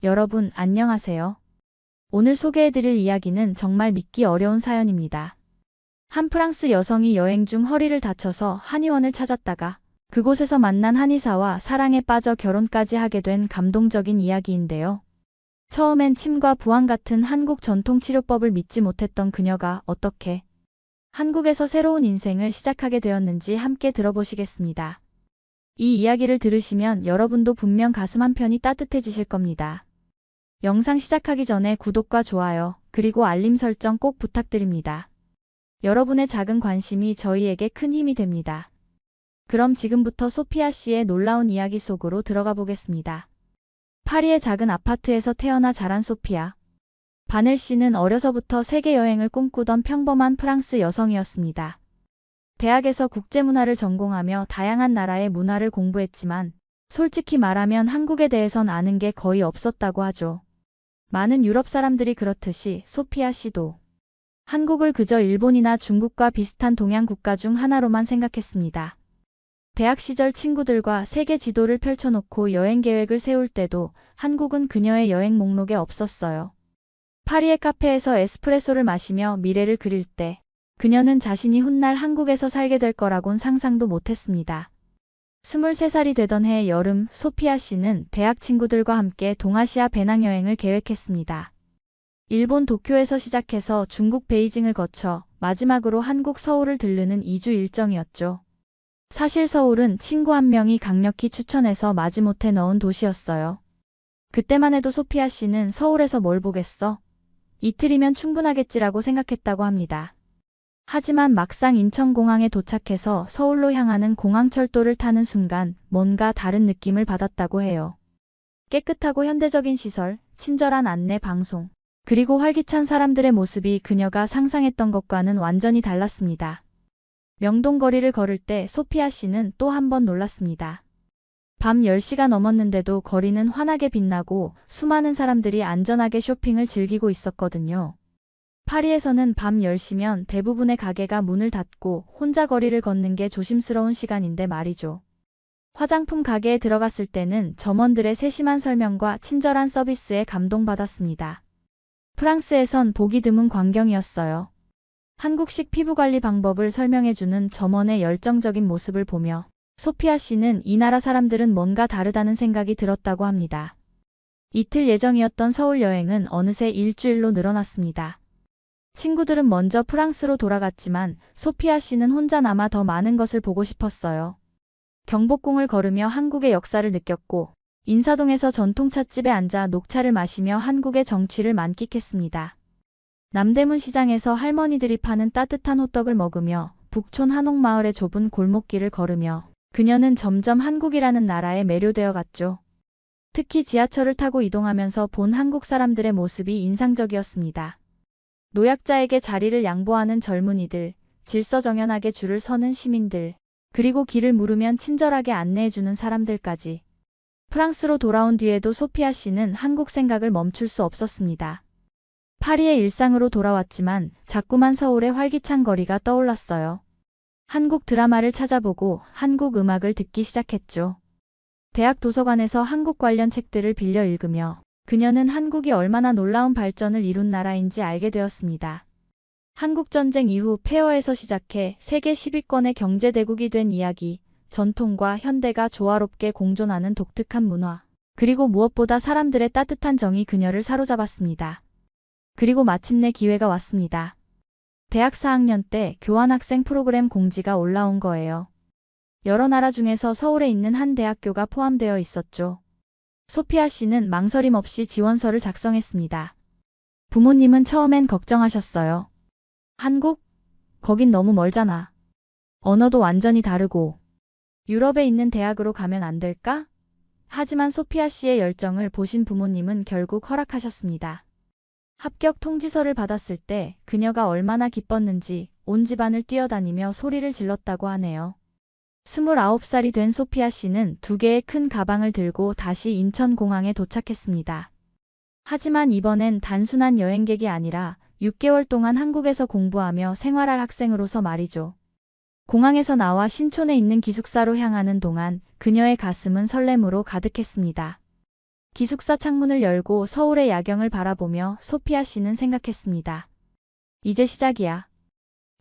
여러분, 안녕하세요. 오늘 소개해드릴 이야기는 정말 믿기 어려운 사연입니다. 한 프랑스 여성이 여행 중 허리를 다쳐서 한의원을 찾았다가 그곳에서 만난 한의사와 사랑에 빠져 결혼까지 하게 된 감동적인 이야기인데요. 처음엔 침과 부항 같은 한국 전통 치료법을 믿지 못했던 그녀가 어떻게 한국에서 새로운 인생을 시작하게 되었는지 함께 들어보시겠습니다. 이 이야기를 들으시면 여러분도 분명 가슴 한편이 따뜻해지실 겁니다. 영상 시작하기 전에 구독과 좋아요, 그리고 알림 설정 꼭 부탁드립니다. 여러분의 작은 관심이 저희에게 큰 힘이 됩니다. 그럼 지금부터 소피아 씨의 놀라운 이야기 속으로 들어가 보겠습니다. 파리의 작은 아파트에서 태어나 자란 소피아. 바넬 씨는 어려서부터 세계 여행을 꿈꾸던 평범한 프랑스 여성이었습니다. 대학에서 국제문화를 전공하며 다양한 나라의 문화를 공부했지만 솔직히 말하면 한국에 대해선 아는 게 거의 없었다고 하죠. 많은 유럽 사람들이 그렇듯이 소피아 씨도 한국을 그저 일본이나 중국과 비슷한 동양 국가 중 하나로만 생각했습니다. 대학 시절 친구들과 세계 지도를 펼쳐놓고 여행 계획을 세울 때도 한국은 그녀의 여행 목록에 없었어요. 파리의 카페에서 에스프레소를 마시며 미래를 그릴 때 그녀는 자신이 훗날 한국에서 살게 될 거라곤 상상도 못했습니다. 23살이 되던 해 여름, 소피아 씨는 대학 친구들과 함께 동아시아 배낭여행을 계획했습니다. 일본 도쿄에서 시작해서 중국 베이징을 거쳐 마지막으로 한국 서울을 들르는 2주 일정이었죠. 사실 서울은 친구 한 명이 강력히 추천해서 마지못해 넣은 도시였어요. 그때만 해도 소피아 씨는 서울에서 뭘 보겠어? 이틀이면 충분하겠지라고 생각했다고 합니다. 하지만 막상 인천공항에 도착해서 서울로 향하는 공항철도를 타는 순간 뭔가 다른 느낌을 받았다고 해요. 깨끗하고 현대적인 시설, 친절한 안내 방송, 그리고 활기찬 사람들의 모습이 그녀가 상상했던 것과는 완전히 달랐습니다. 명동 거리를 걸을 때 소피아 씨는 또 한 번 놀랐습니다. 밤 10시가 넘었는데도 거리는 환하게 빛나고 수많은 사람들이 안전하게 쇼핑을 즐기고 있었거든요. 파리에서는 밤 10시면 대부분의 가게가 문을 닫고 혼자 거리를 걷는 게 조심스러운 시간인데 말이죠. 화장품 가게에 들어갔을 때는 점원들의 세심한 설명과 친절한 서비스에 감동받았습니다. 프랑스에선 보기 드문 광경이었어요. 한국식 피부관리 방법을 설명해주는 점원의 열정적인 모습을 보며 소피아 씨는 이 나라 사람들은 뭔가 다르다는 생각이 들었다고 합니다. 이틀 예정이었던 서울 여행은 어느새 일주일로 늘어났습니다. 친구들은 먼저 프랑스로 돌아갔지만 소피아 씨는 혼자 남아 더 많은 것을 보고 싶었어요. 경복궁을 걸으며 한국의 역사를 느꼈고 인사동에서 전통찻집에 앉아 녹차를 마시며 한국의 정취를 만끽했습니다. 남대문 시장에서 할머니들이 파는 따뜻한 호떡을 먹으며 북촌 한옥마을의 좁은 골목길을 걸으며 그녀는 점점 한국이라는 나라에 매료되어 갔죠. 특히 지하철을 타고 이동하면서 본 한국 사람들의 모습이 인상적이었습니다. 노약자에게 자리를 양보하는 젊은이들, 질서정연하게 줄을 서는 시민들, 그리고 길을 물으면 친절하게 안내해주는 사람들까지. 프랑스로 돌아온 뒤에도 소피아 씨는 한국 생각을 멈출 수 없었습니다. 파리의 일상으로 돌아왔지만 자꾸만 서울의 활기찬 거리가 떠올랐어요. 한국 드라마를 찾아보고 한국 음악을 듣기 시작했죠. 대학 도서관에서 한국 관련 책들을 빌려 읽으며 그녀는 한국이 얼마나 놀라운 발전을 이룬 나라인지 알게 되었습니다. 한국전쟁 이후 폐허에서 시작해 세계 10위권의 경제대국이 된 이야기, 전통과 현대가 조화롭게 공존하는 독특한 문화, 그리고 무엇보다 사람들의 따뜻한 정이 그녀를 사로잡았습니다. 그리고 마침내 기회가 왔습니다. 대학 4학년 때 교환학생 프로그램 공지가 올라온 거예요. 여러 나라 중에서 서울에 있는 한 대학교가 포함되어 있었죠. 소피아 씨는 망설임 없이 지원서를 작성했습니다. 부모님은 처음엔 걱정하셨어요. 한국? 거긴 너무 멀잖아. 언어도 완전히 다르고. 유럽에 있는 대학으로 가면 안 될까? 하지만 소피아 씨의 열정을 보신 부모님은 결국 허락하셨습니다. 합격 통지서를 받았을 때 그녀가 얼마나 기뻤는지 온 집안을 뛰어다니며 소리를 질렀다고 하네요. 29살이 된 소피아 씨는 2개의 큰 가방을 들고 다시 인천공항에 도착했습니다. 하지만 이번엔 단순한 여행객이 아니라 6개월 동안 한국에서 공부하며 생활할 학생으로서 말이죠. 공항에서 나와 신촌에 있는 기숙사로 향하는 동안 그녀의 가슴은 설렘으로 가득했습니다. 기숙사 창문을 열고 서울의 야경을 바라보며 소피아 씨는 생각했습니다. 이제 시작이야.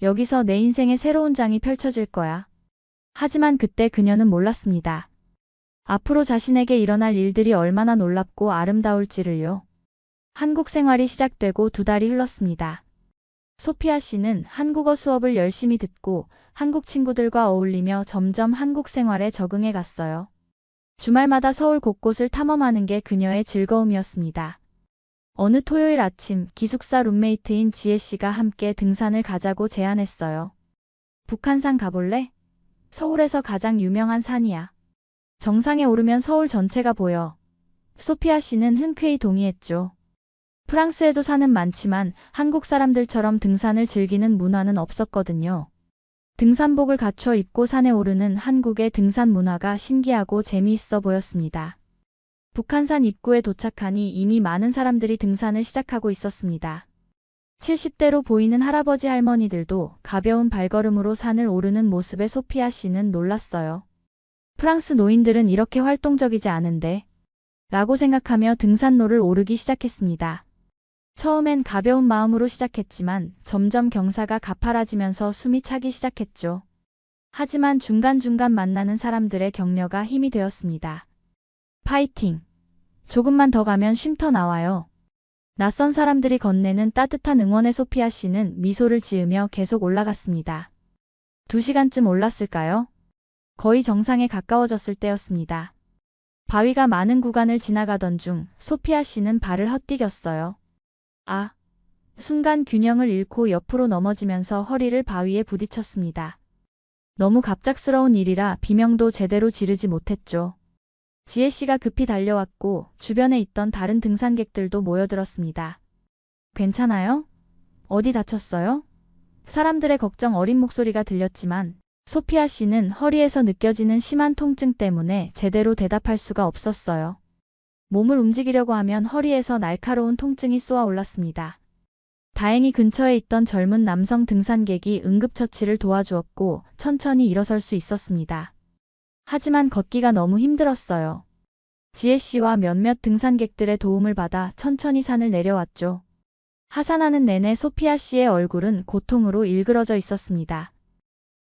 여기서 내 인생의 새로운 장이 펼쳐질 거야. 하지만 그때 그녀는 몰랐습니다. 앞으로 자신에게 일어날 일들이 얼마나 놀랍고 아름다울지를요. 한국 생활이 시작되고 2달이 흘렀습니다. 소피아 씨는 한국어 수업을 열심히 듣고 한국 친구들과 어울리며 점점 한국 생활에 적응해 갔어요. 주말마다 서울 곳곳을 탐험하는 게 그녀의 즐거움이었습니다. 어느 토요일 아침 기숙사 룸메이트인 지혜 씨가 함께 등산을 가자고 제안했어요. 북한산 가볼래? 서울에서 가장 유명한 산이야. 정상에 오르면 서울 전체가 보여. 소피아 씨는 흔쾌히 동의했죠. 프랑스에도 산은 많지만 한국 사람들처럼 등산을 즐기는 문화는 없었거든요. 등산복을 갖춰 입고 산에 오르는 한국의 등산 문화가 신기하고 재미있어 보였습니다. 북한산 입구에 도착하니 이미 많은 사람들이 등산을 시작하고 있었습니다. 70대로 보이는 할아버지 할머니들도 가벼운 발걸음으로 산을 오르는 모습에 소피아 씨는 놀랐어요. 프랑스 노인들은 이렇게 활동적이지 않은데 라고 생각하며 등산로를 오르기 시작했습니다. 처음엔 가벼운 마음으로 시작했지만 점점 경사가 가파라지면서 숨이 차기 시작했죠. 하지만 중간중간 만나는 사람들의 격려가 힘이 되었습니다. 파이팅! 조금만 더 가면 쉼터 나와요. 낯선 사람들이 건네는 따뜻한 응원에 소피아 씨는 미소를 지으며 계속 올라갔습니다. 2시간쯤 올랐을까요? 거의 정상에 가까워졌을 때였습니다. 바위가 많은 구간을 지나가던 중 소피아 씨는 발을 헛디뎠어요. 순간 균형을 잃고 옆으로 넘어지면서 허리를 바위에 부딪혔습니다. 너무 갑작스러운 일이라 비명도 제대로 지르지 못했죠. 지혜 씨가 급히 달려왔고 주변에 있던 다른 등산객들도 모여들었습니다. 괜찮아요? 어디 다쳤어요? 사람들의 걱정 어린 목소리가 들렸지만 소피아 씨는 허리에서 느껴지는 심한 통증 때문에 제대로 대답할 수가 없었어요. 몸을 움직이려고 하면 허리에서 날카로운 통증이 쏘아올랐습니다. 다행히 근처에 있던 젊은 남성 등산객이 응급처치를 도와주었고 천천히 일어설 수 있었습니다. 하지만 걷기가 너무 힘들었어요. 지혜 씨와 몇몇 등산객들의 도움을 받아 천천히 산을 내려왔죠. 하산하는 내내 소피아 씨의 얼굴은 고통으로 일그러져 있었습니다.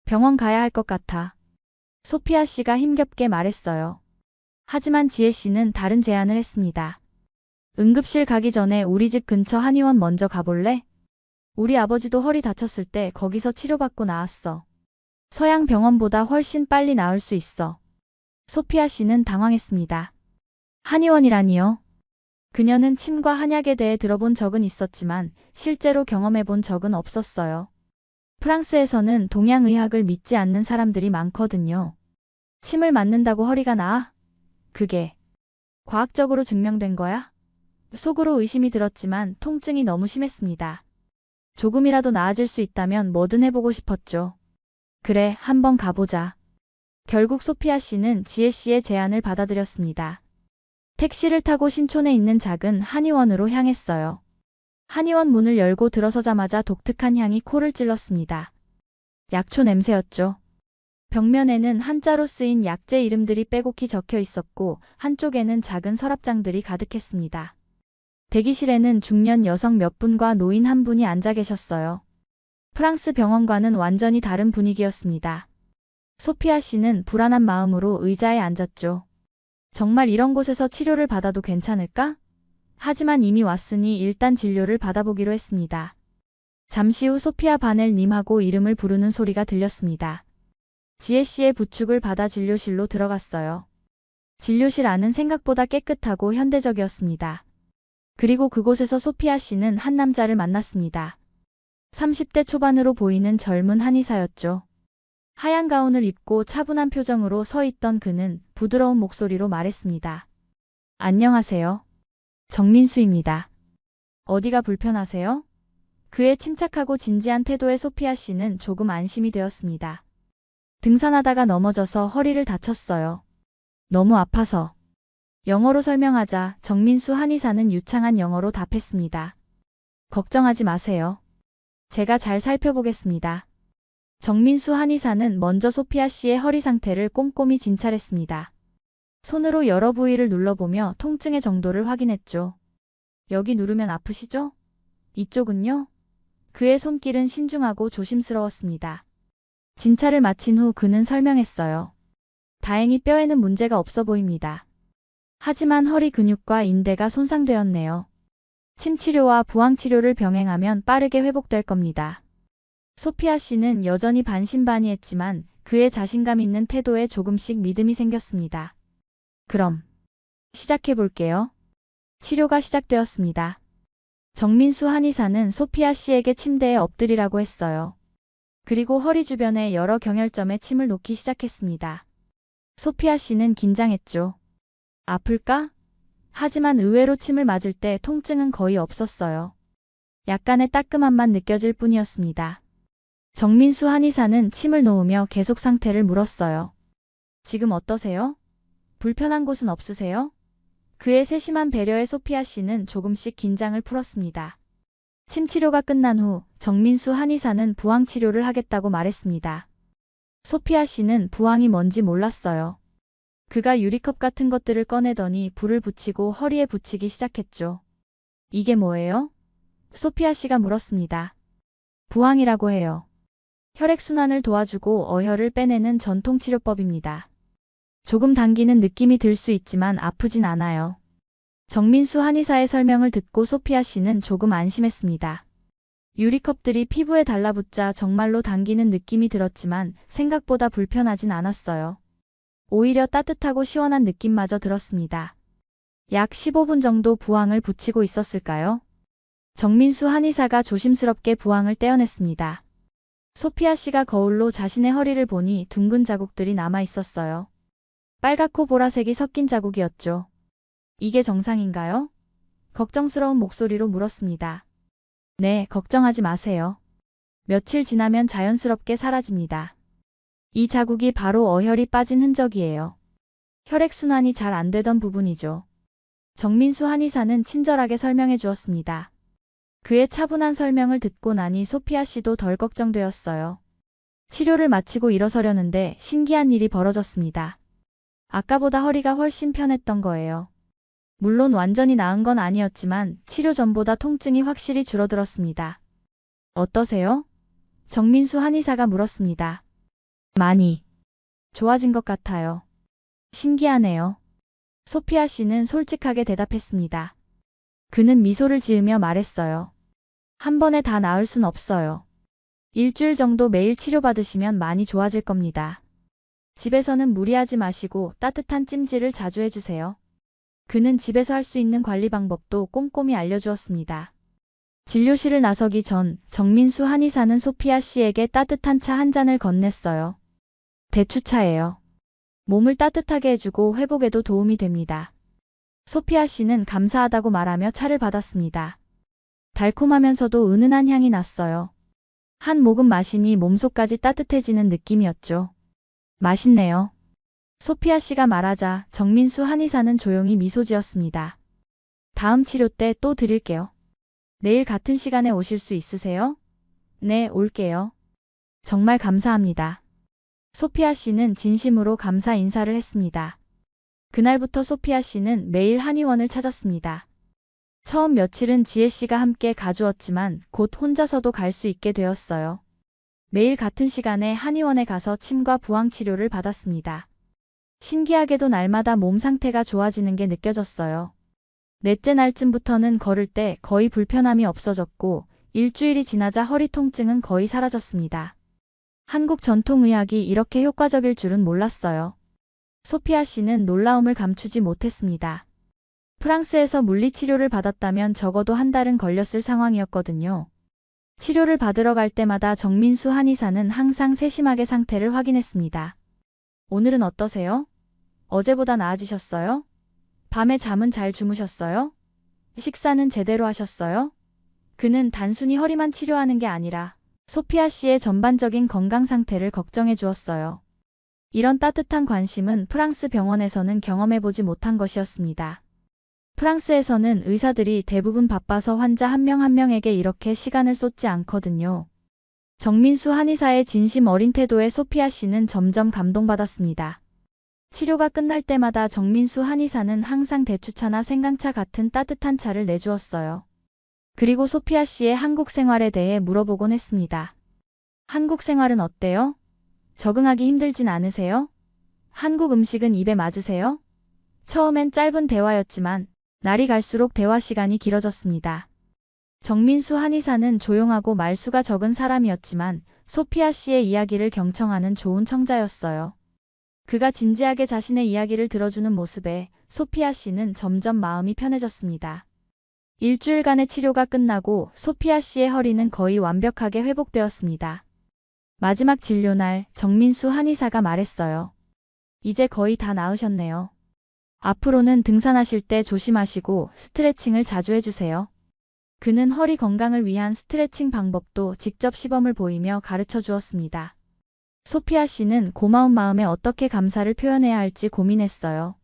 병원 가야 할 것 같아. 소피아 씨가 힘겹게 말했어요. 하지만 지혜 씨는 다른 제안을 했습니다. 응급실 가기 전에 우리 집 근처 한의원 먼저 가볼래? 우리 아버지도 허리 다쳤을 때 거기서 치료받고 나았어. 서양 병원보다 훨씬 빨리 나을 수 있어. 소피아 씨는 당황했습니다. 한의원이라니요? 그녀는 침과 한약에 대해 들어본 적은 있었지만 실제로 경험해 본 적은 없었어요. 프랑스에서는 동양의학을 믿지 않는 사람들이 많거든요. 침을 맞는다고 허리가 나아? 그게 과학적으로 증명된 거야? 속으로 의심이 들었지만 통증이 너무 심했습니다. 조금이라도 나아질 수 있다면 뭐든 해보고 싶었죠. 그래, 한번 가보자. 결국 소피아 씨는 지혜 씨의 제안을 받아들였습니다. 택시를 타고 신촌에 있는 작은 한의원으로 향했어요. 한의원 문을 열고 들어서자마자 독특한 향이 코를 찔렀습니다. 약초 냄새였죠. 벽면에는 한자로 쓰인 약재 이름들이 빼곡히 적혀 있었고 한쪽에는 작은 서랍장들이 가득했습니다. 대기실에는 중년 여성 몇 분과 노인 한 분이 앉아 계셨어요. 프랑스 병원과는 완전히 다른 분위기였습니다. 소피아 씨는 불안한 마음으로 의자에 앉았죠. 정말 이런 곳에서 치료를 받아도 괜찮을까? 하지만 이미 왔으니 일단 진료를 받아보기로 했습니다. 잠시 후 소피아 바넬님하고 이름을 부르는 소리가 들렸습니다. 지혜 씨의 부축을 받아 진료실로 들어갔어요. 진료실 안은 생각보다 깨끗하고 현대적이었습니다. 그리고 그곳에서 소피아 씨는 한 남자를 만났습니다. 30대 초반으로 보이는 젊은 한의사였죠. 하얀 가운을 입고 차분한 표정으로 서 있던 그는 부드러운 목소리로 말했습니다. 안녕하세요. 정민수입니다. 어디가 불편하세요? 그의 침착하고 진지한 태도에 소피아 씨는 조금 안심이 되었습니다. 등산하다가 넘어져서 허리를 다쳤어요. 너무 아파서. 영어로 설명하자 정민수 한의사는 유창한 영어로 답했습니다. 걱정하지 마세요. 제가 잘 살펴보겠습니다. 정민수 한의사는 먼저 소피아 씨의 허리 상태를 꼼꼼히 진찰했습니다. 손으로 여러 부위를 눌러보며 통증의 정도를 확인했죠. 여기 누르면 아프시죠? 이쪽은요? 그의 손길은 신중하고 조심스러웠습니다. 진찰을 마친 후 그는 설명했어요. 다행히 뼈에는 문제가 없어 보입니다. 하지만 허리 근육과 인대가 손상되었네요. 침치료와 부항치료를 병행하면 빠르게 회복될 겁니다. 소피아 씨는 여전히 반신반의했지만 그의 자신감 있는 태도에 조금씩 믿음이 생겼습니다. 그럼 시작해 볼게요. 치료가 시작되었습니다. 정민수 한의사는 소피아 씨에게 침대에 엎드리라고 했어요. 그리고 허리 주변에 여러 경혈점에 침을 놓기 시작했습니다. 소피아 씨는 긴장했죠. 아플까? 하지만 의외로 침을 맞을 때 통증은 거의 없었어요. 약간의 따끔함만 느껴질 뿐이었습니다. 정민수 한의사는 침을 놓으며 계속 상태를 물었어요. 지금 어떠세요? 불편한 곳은 없으세요? 그의 세심한 배려에 소피아 씨는 조금씩 긴장을 풀었습니다. 침 치료가 끝난 후 정민수 한의사는 부항 치료를 하겠다고 말했습니다. 소피아 씨는 부항이 뭔지 몰랐어요. 그가 유리컵 같은 것들을 꺼내더니 불을 붙이고 허리에 붙이기 시작했죠. 이게 뭐예요? 소피아 씨가 물었습니다. 부항이라고 해요. 혈액순환을 도와주고 어혈을 빼내는 전통치료법입니다. 조금 당기는 느낌이 들 수 있지만 아프진 않아요. 정민수 한의사의 설명을 듣고 소피아 씨는 조금 안심했습니다. 유리컵들이 피부에 달라붙자 정말로 당기는 느낌이 들었지만 생각보다 불편하진 않았어요. 오히려 따뜻하고 시원한 느낌마저 들었습니다. 약 15분 정도 부항을 붙이고 있었을까요? 정민수 한의사가 조심스럽게 부항을 떼어냈습니다. 소피아 씨가 거울로 자신의 허리를 보니 둥근 자국들이 남아 있었어요. 빨갛고 보라색이 섞인 자국이었죠. 이게 정상인가요? 걱정스러운 목소리로 물었습니다. 네, 걱정하지 마세요. 며칠 지나면 자연스럽게 사라집니다. 이 자국이 바로 어혈이 빠진 흔적이에요. 혈액순환이 잘 안 되던 부분이죠. 정민수 한의사는 친절하게 설명해 주었습니다. 그의 차분한 설명을 듣고 나니 소피아 씨도 덜 걱정되었어요. 치료를 마치고 일어서려는데 신기한 일이 벌어졌습니다. 아까보다 허리가 훨씬 편했던 거예요. 물론 완전히 나은 건 아니었지만 치료 전보다 통증이 확실히 줄어들었습니다. 어떠세요? 정민수 한의사가 물었습니다. 많이 좋아진 것 같아요. 신기하네요. 소피아 씨는 솔직하게 대답했습니다. 그는 미소를 지으며 말했어요. 한 번에 다 나을 순 없어요. 일주일 정도 매일 치료받으시면 많이 좋아질 겁니다. 집에서는 무리하지 마시고 따뜻한 찜질을 자주 해주세요. 그는 집에서 할 수 있는 관리 방법도 꼼꼼히 알려주었습니다. 진료실을 나서기 전 정민수 한의사는 소피아 씨에게 따뜻한 차 한 잔을 건넸어요. 대추차예요. 몸을 따뜻하게 해주고 회복에도 도움이 됩니다. 소피아 씨는 감사하다고 말하며 차를 받았습니다. 달콤하면서도 은은한 향이 났어요. 한 모금 마시니 몸속까지 따뜻해지는 느낌이었죠. 맛있네요. 소피아 씨가 말하자 정민수 한의사는 조용히 미소 지었습니다. 다음 치료 때 또 드릴게요. 내일 같은 시간에 오실 수 있으세요? 네, 올게요. 정말 감사합니다. 소피아 씨는 진심으로 감사 인사를 했습니다. 그날부터 소피아 씨는 매일 한의원을 찾았습니다. 처음 며칠은 지혜 씨가 함께 가주었지만 곧 혼자서도 갈 수 있게 되었어요. 매일 같은 시간에 한의원에 가서 침과 부항 치료를 받았습니다. 신기하게도 날마다 몸 상태가 좋아지는 게 느껴졌어요. 넷째 날쯤부터는 걸을 때 거의 불편함이 없어졌고 일주일이 지나자 허리 통증은 거의 사라졌습니다. 한국 전통의학이 이렇게 효과적일 줄은 몰랐어요. 소피아 씨는 놀라움을 감추지 못했습니다. 프랑스에서 물리치료를 받았다면 적어도 한 달은 걸렸을 상황이었거든요. 치료를 받으러 갈 때마다 정민수 한의사는 항상 세심하게 상태를 확인했습니다. 오늘은 어떠세요? 어제보다 나아지셨어요? 밤에 잠은 잘 주무셨어요? 식사는 제대로 하셨어요? 그는 단순히 허리만 치료하는 게 아니라 소피아 씨의 전반적인 건강 상태를 걱정해 주었어요. 이런 따뜻한 관심은 프랑스 병원에서는 경험해보지 못한 것이었습니다. 프랑스에서는 의사들이 대부분 바빠서 환자 한 명 한 명에게 이렇게 시간을 쏟지 않거든요. 정민수 한의사의 진심 어린 태도에 소피아 씨는 점점 감동받았습니다. 치료가 끝날 때마다 정민수 한의사는 항상 대추차나 생강차 같은 따뜻한 차를 내주었어요. 그리고 소피아 씨의 한국 생활에 대해 물어보곤 했습니다. 한국 생활은 어때요? 적응하기 힘들진 않으세요? 한국 음식은 입에 맞으세요? 처음엔 짧은 대화였지만 날이 갈수록 대화 시간이 길어졌습니다. 정민수 한의사는 조용하고 말수가 적은 사람이었지만 소피아 씨의 이야기를 경청하는 좋은 청자였어요. 그가 진지하게 자신의 이야기를 들어주는 모습에 소피아 씨는 점점 마음이 편해졌습니다. 일주일간의 치료가 끝나고 소피아 씨의 허리는 거의 완벽하게 회복되었습니다. 마지막 진료날 정민수 한의사가 말했어요. 이제 거의 다 나으셨네요. 앞으로는 등산하실 때 조심하시고 스트레칭을 자주 해주세요. 그는 허리 건강을 위한 스트레칭 방법도 직접 시범을 보이며 가르쳐 주었습니다. 소피아 씨는 고마운 마음에 어떻게 감사를 표현해야 할지 고민했어요.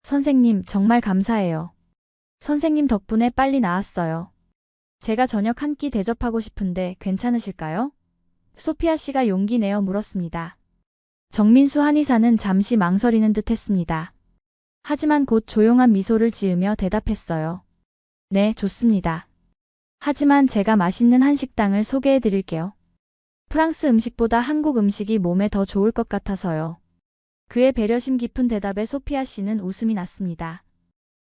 선생님, 정말 감사해요. 선생님 덕분에 빨리 나았어요. 제가 저녁 한 끼 대접하고 싶은데 괜찮으실까요? 소피아 씨가 용기 내어 물었습니다. 정민수 한의사는 잠시 망설이는 듯 했습니다. 하지만 곧 조용한 미소를 지으며 대답했어요. 네, 좋습니다. 하지만 제가 맛있는 한식당을 소개해 드릴게요. 프랑스 음식보다 한국 음식이 몸에 더 좋을 것 같아서요. 그의 배려심 깊은 대답에 소피아 씨는 웃음이 났습니다.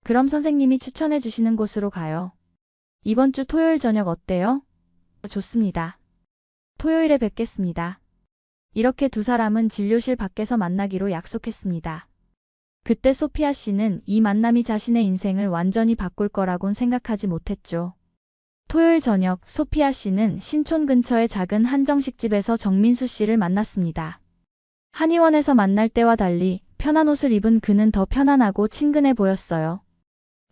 그럼 선생님이 추천해 주시는 곳으로 가요. 이번 주 토요일 저녁 어때요? 좋습니다. 토요일에 뵙겠습니다. 이렇게 두 사람은 진료실 밖에서 만나기로 약속했습니다. 그때 소피아 씨는 이 만남이 자신의 인생을 완전히 바꿀 거라곤 생각하지 못했죠. 토요일 저녁 소피아 씨는 신촌 근처의 작은 한정식집에서 정민수 씨를 만났습니다. 한의원에서 만날 때와 달리 편한 옷을 입은 그는 더 편안하고 친근해 보였어요.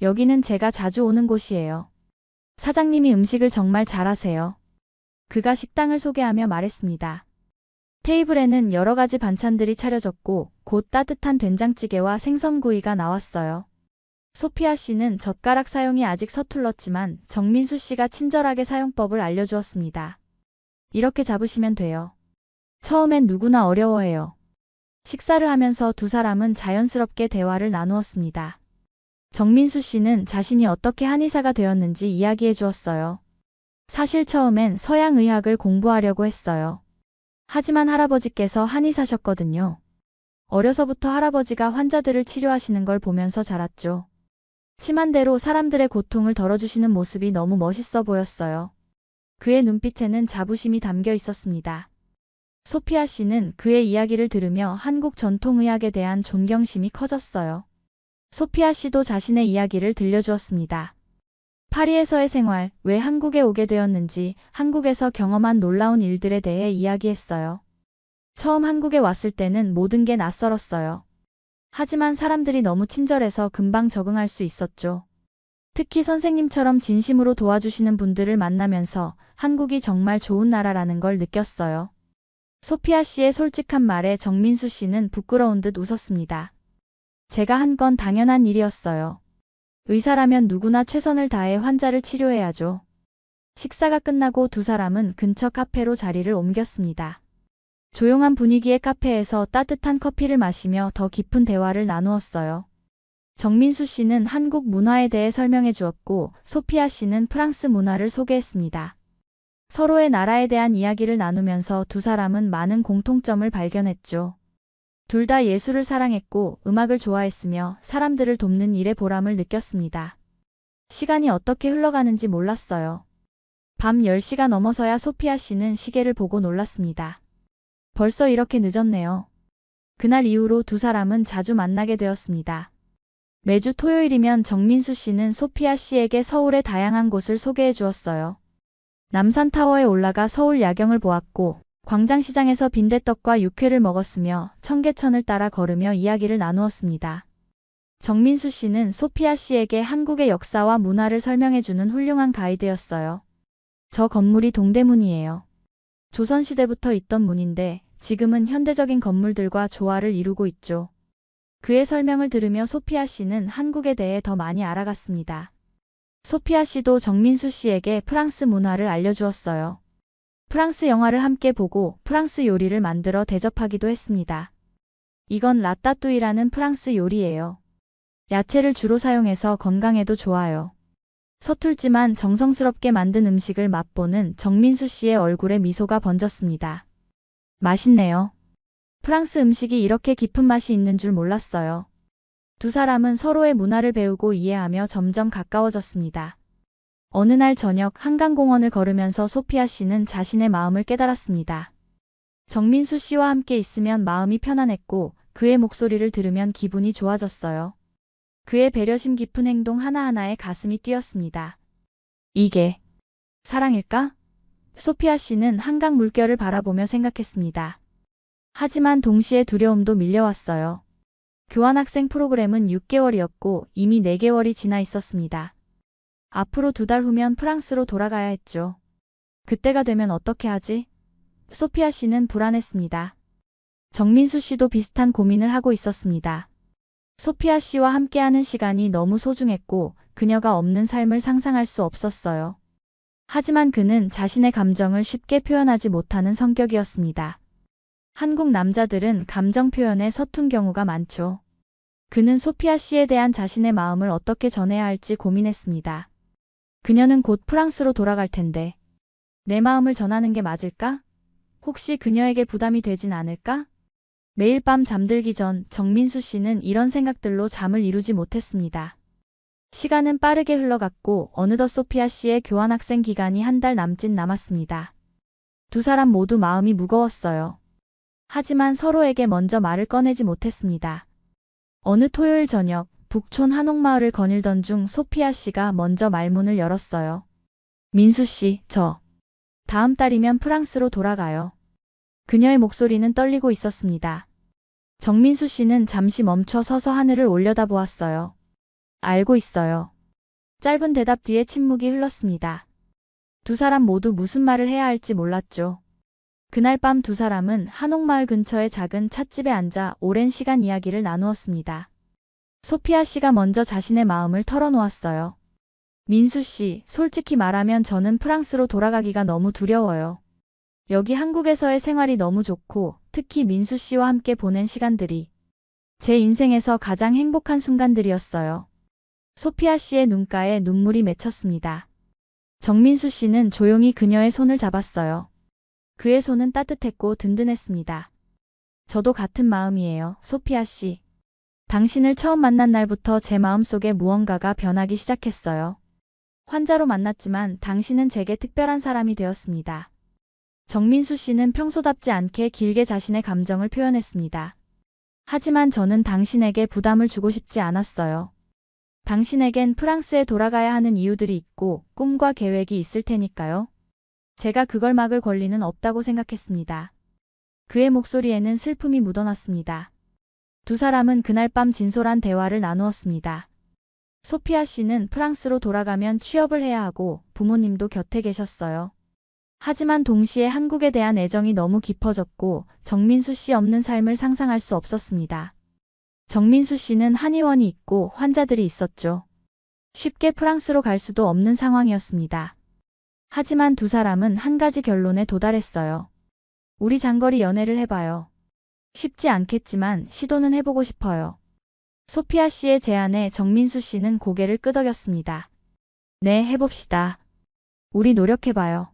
여기는 제가 자주 오는 곳이에요. 사장님이 음식을 정말 잘하세요. 그가 식당을 소개하며 말했습니다. 테이블에는 여러 가지 반찬들이 차려졌고 곧 따뜻한 된장찌개와 생선구이가 나왔어요. 소피아 씨는 젓가락 사용이 아직 서툴렀지만 정민수 씨가 친절하게 사용법을 알려주었습니다. 이렇게 잡으시면 돼요. 처음엔 누구나 어려워해요. 식사를 하면서 두 사람은 자연스럽게 대화를 나누었습니다. 정민수 씨는 자신이 어떻게 한의사가 되었는지 이야기해 주었어요. 사실 처음엔 서양의학을 공부하려고 했어요. 하지만 할아버지께서 한의사셨거든요. 어려서부터 할아버지가 환자들을 치료하시는 걸 보면서 자랐죠. 치만대로 사람들의 고통을 덜어주시는 모습이 너무 멋있어 보였어요. 그의 눈빛에는 자부심이 담겨 있었습니다. 소피아 씨는 그의 이야기를 들으며 한국 전통의학에 대한 존경심이 커졌어요. 소피아 씨도 자신의 이야기를 들려주었습니다. 파리에서의 생활, 왜 한국에 오게 되었는지, 한국에서 경험한 놀라운 일들에 대해 이야기했어요. 처음 한국에 왔을 때는 모든 게 낯설었어요. 하지만 사람들이 너무 친절해서 금방 적응할 수 있었죠. 특히 선생님처럼 진심으로 도와주시는 분들을 만나면서 한국이 정말 좋은 나라라는 걸 느꼈어요. 소피아 씨의 솔직한 말에 정민수 씨는 부끄러운 듯 웃었습니다. 제가 한 건 당연한 일이었어요. 의사라면 누구나 최선을 다해 환자를 치료해야죠. 식사가 끝나고 두 사람은 근처 카페로 자리를 옮겼습니다. 조용한 분위기의 카페에서 따뜻한 커피를 마시며 더 깊은 대화를 나누었어요. 정민수 씨는 한국 문화에 대해 설명해 주었고 소피아 씨는 프랑스 문화를 소개했습니다. 서로의 나라에 대한 이야기를 나누면서 두 사람은 많은 공통점을 발견했죠. 둘 다 예술을 사랑했고 음악을 좋아했으며 사람들을 돕는 일에 보람을 느꼈습니다. 시간이 어떻게 흘러가는지 몰랐어요. 밤 10시가 넘어서야 소피아 씨는 시계를 보고 놀랐습니다. 벌써 이렇게 늦었네요. 그날 이후로 두 사람은 자주 만나게 되었습니다. 매주 토요일이면 정민수 씨는 소피아 씨에게 서울의 다양한 곳을 소개해 주었어요. 남산타워에 올라가 서울 야경을 보았고 광장시장에서 빈대떡과 육회를 먹었으며 청계천을 따라 걸으며 이야기를 나누었습니다. 정민수 씨는 소피아 씨에게 한국의 역사와 문화를 설명해주는 훌륭한 가이드였어요. 저 건물이 동대문이에요. 조선시대부터 있던 문인데 지금은 현대적인 건물들과 조화를 이루고 있죠. 그의 설명을 들으며 소피아 씨는 한국에 대해 더 많이 알아갔습니다. 소피아 씨도 정민수 씨에게 프랑스 문화를 알려주었어요. 프랑스 영화를 함께 보고 프랑스 요리를 만들어 대접하기도 했습니다. 이건 라따뚜이라는 프랑스 요리예요. 야채를 주로 사용해서 건강에도 좋아요. 서툴지만 정성스럽게 만든 음식을 맛보는 정민수 씨의 얼굴에 미소가 번졌습니다. 맛있네요. 프랑스 음식이 이렇게 깊은 맛이 있는 줄 몰랐어요. 두 사람은 서로의 문화를 배우고 이해하며 점점 가까워졌습니다. 어느 날 저녁 한강공원을 걸으면서 소피아 씨는 자신의 마음을 깨달았습니다. 정민수 씨와 함께 있으면 마음이 편안했고 그의 목소리를 들으면 기분이 좋아졌어요. 그의 배려심 깊은 행동 하나하나에 가슴이 뛰었습니다. 이게 사랑일까? 소피아 씨는 한강 물결을 바라보며 생각했습니다. 하지만 동시에 두려움도 밀려왔어요. 교환학생 프로그램은 6개월이었고 이미 4개월이 지나 있었습니다. 앞으로 2달 후면 프랑스로 돌아가야 했죠. 그때가 되면 어떻게 하지? 소피아 씨는 불안했습니다. 정민수 씨도 비슷한 고민을 하고 있었습니다. 소피아 씨와 함께하는 시간이 너무 소중했고 그녀가 없는 삶을 상상할 수 없었어요. 하지만 그는 자신의 감정을 쉽게 표현하지 못하는 성격이었습니다. 한국 남자들은 감정 표현에 서툰 경우가 많죠. 그는 소피아 씨에 대한 자신의 마음을 어떻게 전해야 할지 고민했습니다. 그녀는 곧 프랑스로 돌아갈 텐데 내 마음을 전하는 게 맞을까? 혹시 그녀에게 부담이 되진 않을까? 매일 밤 잠들기 전 정민수 씨는 이런 생각들로 잠을 이루지 못했습니다. 시간은 빠르게 흘러갔고 어느덧 소피아 씨의 교환학생 기간이 1달 남짓 남았습니다. 두 사람 모두 마음이 무거웠어요. 하지만 서로에게 먼저 말을 꺼내지 못했습니다. 어느 토요일 저녁 북촌 한옥마을을 거닐던 중 소피아 씨가 먼저 말문을 열었어요. 민수 씨, 저 다음 달이면 프랑스로 돌아가요. 그녀의 목소리는 떨리고 있었습니다. 정민수 씨는 잠시 멈춰 서서 하늘을 올려다보았어요. 알고 있어요. 짧은 대답 뒤에 침묵이 흘렀습니다. 두 사람 모두 무슨 말을 해야 할지 몰랐죠. 그날 밤 두 사람은 한옥마을 근처의 작은 찻집에 앉아 오랜 시간 이야기를 나누었습니다. 소피아 씨가 먼저 자신의 마음을 털어놓았어요. 민수 씨, 솔직히 말하면 저는 프랑스로 돌아가기가 너무 두려워요. 여기 한국에서의 생활이 너무 좋고 특히 민수 씨와 함께 보낸 시간들이 제 인생에서 가장 행복한 순간들이었어요. 소피아 씨의 눈가에 눈물이 맺혔습니다. 정민수 씨는 조용히 그녀의 손을 잡았어요. 그의 손은 따뜻했고 든든했습니다. 저도 같은 마음이에요, 소피아 씨. 당신을 처음 만난 날부터 제 마음속에 무언가가 변하기 시작했어요. 환자로 만났지만 당신은 제게 특별한 사람이 되었습니다. 정민수 씨는 평소답지 않게 길게 자신의 감정을 표현했습니다. 하지만 저는 당신에게 부담을 주고 싶지 않았어요. 당신에겐 프랑스에 돌아가야 하는 이유들이 있고 꿈과 계획이 있을 테니까요. 제가 그걸 막을 권리는 없다고 생각했습니다. 그의 목소리에는 슬픔이 묻어났습니다. 두 사람은 그날 밤 진솔한 대화를 나누었습니다. 소피아 씨는 프랑스로 돌아가면 취업을 해야 하고 부모님도 곁에 계셨어요. 하지만 동시에 한국에 대한 애정이 너무 깊어졌고 정민수 씨 없는 삶을 상상할 수 없었습니다. 정민수 씨는 한의원이 있고 환자들이 있었죠. 쉽게 프랑스로 갈 수도 없는 상황이었습니다. 하지만 두 사람은 한 가지 결론에 도달했어요. 우리 장거리 연애를 해봐요. 쉽지 않겠지만 시도는 해보고 싶어요. 소피아 씨의 제안에 정민수 씨는 고개를 끄덕였습니다. 네, 해봅시다. 우리 노력해봐요.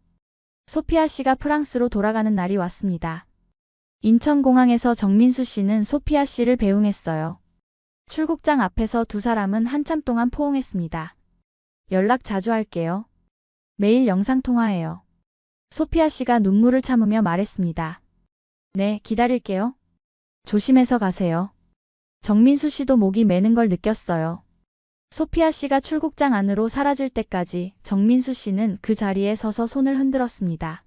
소피아 씨가 프랑스로 돌아가는 날이 왔습니다. 인천공항에서 정민수 씨는 소피아 씨를 배웅했어요. 출국장 앞에서 두 사람은 한참 동안 포옹했습니다. 연락 자주 할게요. 매일 영상통화해요. 소피아 씨가 눈물을 참으며 말했습니다. 네, 기다릴게요. 조심해서 가세요. 정민수 씨도 목이 메는 걸 느꼈어요. 소피아 씨가 출국장 안으로 사라질 때까지 정민수 씨는 그 자리에 서서 손을 흔들었습니다.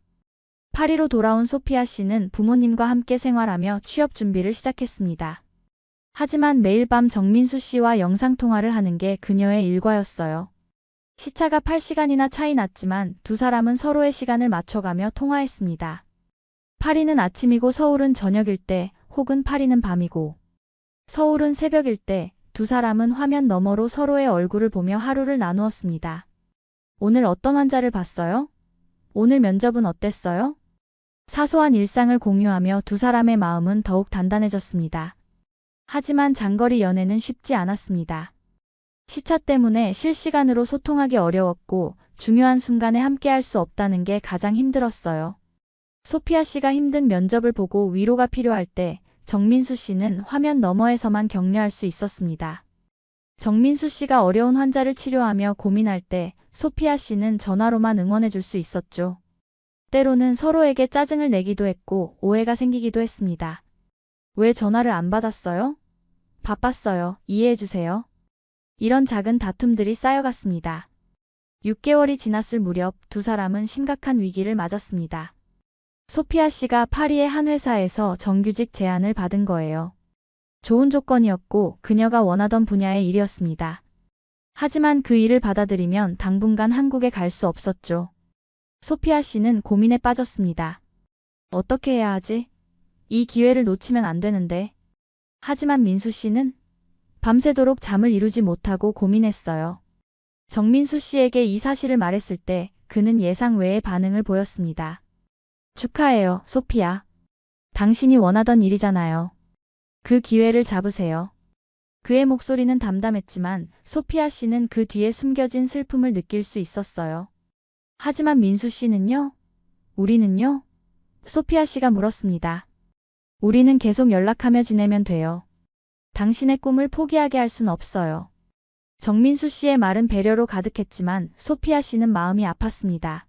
파리로 돌아온 소피아 씨는 부모님과 함께 생활하며 취업 준비를 시작했습니다. 하지만 매일 밤 정민수 씨와 영상통화를 하는 게 그녀의 일과였어요. 시차가 8시간이나 차이 났지만 두 사람은 서로의 시간을 맞춰가며 통화했습니다. 파리는 아침이고 서울은 저녁일 때 혹은 파리는 밤이고 서울은 새벽일 때 두 사람은 화면 너머로 서로의 얼굴을 보며 하루를 나누었습니다. 오늘 어떤 환자를 봤어요? 오늘 면접은 어땠어요? 사소한 일상을 공유하며 두 사람의 마음은 더욱 단단해졌습니다. 하지만 장거리 연애는 쉽지 않았습니다. 시차 때문에 실시간으로 소통하기 어려웠고 중요한 순간에 함께할 수 없다는 게 가장 힘들었어요. 소피아 씨가 힘든 면접을 보고 위로가 필요할 때 정민수 씨는 화면 너머에서만 격려할 수 있었습니다. 정민수 씨가 어려운 환자를 치료하며 고민할 때 소피아 씨는 전화로만 응원해 줄 수 있었죠. 때로는 서로에게 짜증을 내기도 했고 오해가 생기기도 했습니다. 왜 전화를 안 받았어요? 바빴어요. 이해해 주세요. 이런 작은 다툼들이 쌓여갔습니다. 6개월이 지났을 무렵 두 사람은 심각한 위기를 맞았습니다. 소피아 씨가 파리의 한 회사에서 정규직 제안을 받은 거예요. 좋은 조건이었고 그녀가 원하던 분야의 일이었습니다. 하지만 그 일을 받아들이면 당분간 한국에 갈 수 없었죠. 소피아 씨는 고민에 빠졌습니다. 어떻게 해야 하지? 이 기회를 놓치면 안 되는데. 하지만 민수 씨는 밤새도록 잠을 이루지 못하고 고민했어요. 정민수 씨에게 이 사실을 말했을 때 그는 예상 외의 반응을 보였습니다. 축하해요, 소피아. 당신이 원하던 일이잖아요. 그 기회를 잡으세요. 그의 목소리는 담담했지만 소피아 씨는 그 뒤에 숨겨진 슬픔을 느낄 수 있었어요. 하지만 민수 씨는요? 우리는요? 소피아 씨가 물었습니다. 우리는 계속 연락하며 지내면 돼요. 당신의 꿈을 포기하게 할 순 없어요. 정민수 씨의 말은 배려로 가득했지만 소피아 씨는 마음이 아팠습니다.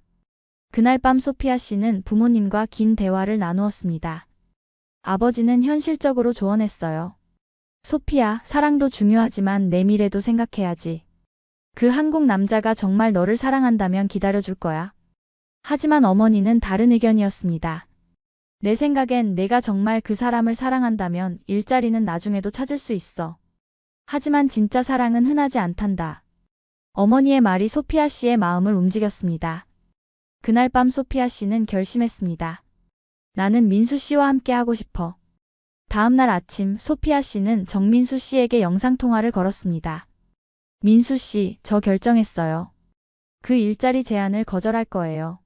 그날 밤 소피아 씨는 부모님과 긴 대화를 나누었습니다. 아버지는 현실적으로 조언했어요. 소피아, 사랑도 중요하지만 내 미래도 생각해야지. 그 한국 남자가 정말 너를 사랑한다면 기다려줄 거야. 하지만 어머니는 다른 의견이었습니다. 내 생각엔 내가 정말 그 사람을 사랑한다면 일자리는 나중에도 찾을 수 있어. 하지만 진짜 사랑은 흔하지 않단다. 어머니의 말이 소피아 씨의 마음을 움직였습니다. 그날 밤 소피아 씨는 결심했습니다. 나는 민수 씨와 함께 하고 싶어. 다음 날 아침 소피아 씨는 정민수 씨에게 영상통화를 걸었습니다. 민수 씨, 저 결정했어요. 그 일자리 제안을 거절할 거예요.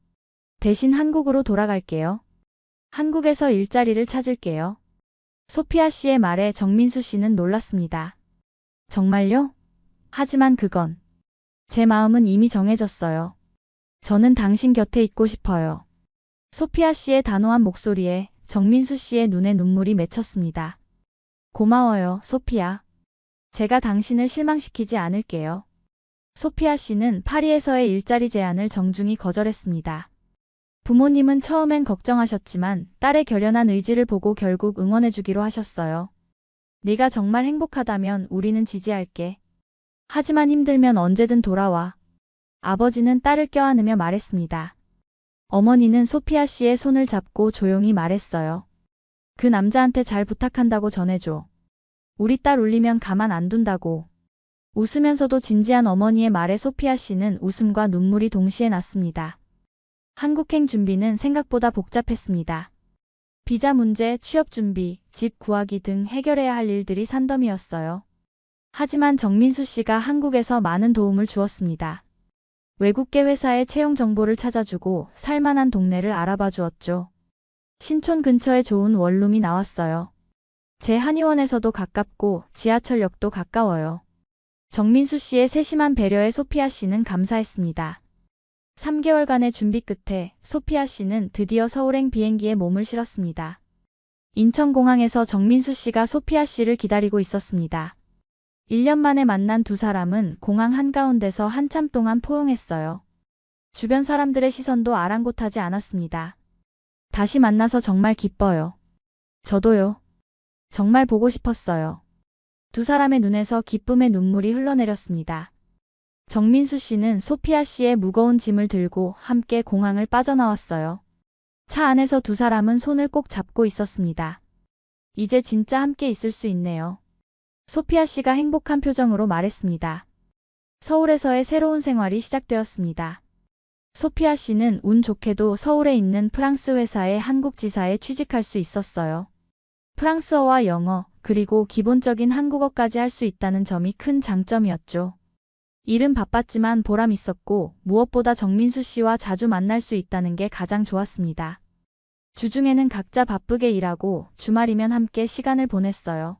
대신 한국으로 돌아갈게요. 한국에서 일자리를 찾을게요. 소피아 씨의 말에 정민수 씨는 놀랐습니다. 정말요? 하지만 그건 제 마음은 이미 정해졌어요. 저는 당신 곁에 있고 싶어요. 소피아 씨의 단호한 목소리에 정민수 씨의 눈에 눈물이 맺혔습니다. 고마워요, 소피아. 제가 당신을 실망시키지 않을게요. 소피아 씨는 파리에서의 일자리 제안을 정중히 거절했습니다. 부모님은 처음엔 걱정하셨지만 딸의 결연한 의지를 보고 결국 응원해주기로 하셨어요. 네가 정말 행복하다면 우리는 지지할게. 하지만 힘들면 언제든 돌아와. 아버지는 딸을 껴안으며 말했습니다. 어머니는 소피아 씨의 손을 잡고 조용히 말했어요. 그 남자한테 잘 부탁한다고 전해줘. 우리 딸 울리면 가만 안 둔다고. 웃으면서도 진지한 어머니의 말에 소피아 씨는 웃음과 눈물이 동시에 났습니다. 한국행 준비는 생각보다 복잡했습니다. 비자 문제, 취업 준비, 집 구하기 등 해결해야 할 일들이 산더미였어요. 하지만 정민수 씨가 한국에서 많은 도움을 주었습니다. 외국계 회사의 채용 정보를 찾아주고 살만한 동네를 알아봐 주었죠. 신촌 근처에 좋은 원룸이 나왔어요. 제 한의원에서도 가깝고 지하철역도 가까워요. 정민수 씨의 세심한 배려에 소피아 씨는 감사했습니다. 3개월간의 준비 끝에 소피아 씨는 드디어 서울행 비행기에 몸을 실었습니다. 인천공항에서 정민수 씨가 소피아 씨를 기다리고 있었습니다. 1년 만에 만난 두 사람은 공항 한가운데서 한참 동안 포용했어요. 주변 사람들의 시선도 아랑곳하지 않았습니다. 다시 만나서 정말 기뻐요. 저도요. 정말 보고 싶었어요. 두 사람의 눈에서 기쁨의 눈물이 흘러내렸습니다. 정민수 씨는 소피아 씨의 무거운 짐을 들고 함께 공항을 빠져나왔어요. 차 안에서 두 사람은 손을 꼭 잡고 있었습니다. 이제 진짜 함께 있을 수 있네요. 소피아 씨가 행복한 표정으로 말했습니다. 서울에서의 새로운 생활이 시작되었습니다. 소피아 씨는 운 좋게도 서울에 있는 프랑스 회사의 한국 지사에 취직할 수 있었어요. 프랑스어와 영어, 그리고 기본적인 한국어까지 할 수 있다는 점이 큰 장점이었죠. 일은 바빴지만 보람 있었고 무엇보다 정민수 씨와 자주 만날 수 있다는 게 가장 좋았습니다. 주중에는 각자 바쁘게 일하고 주말이면 함께 시간을 보냈어요.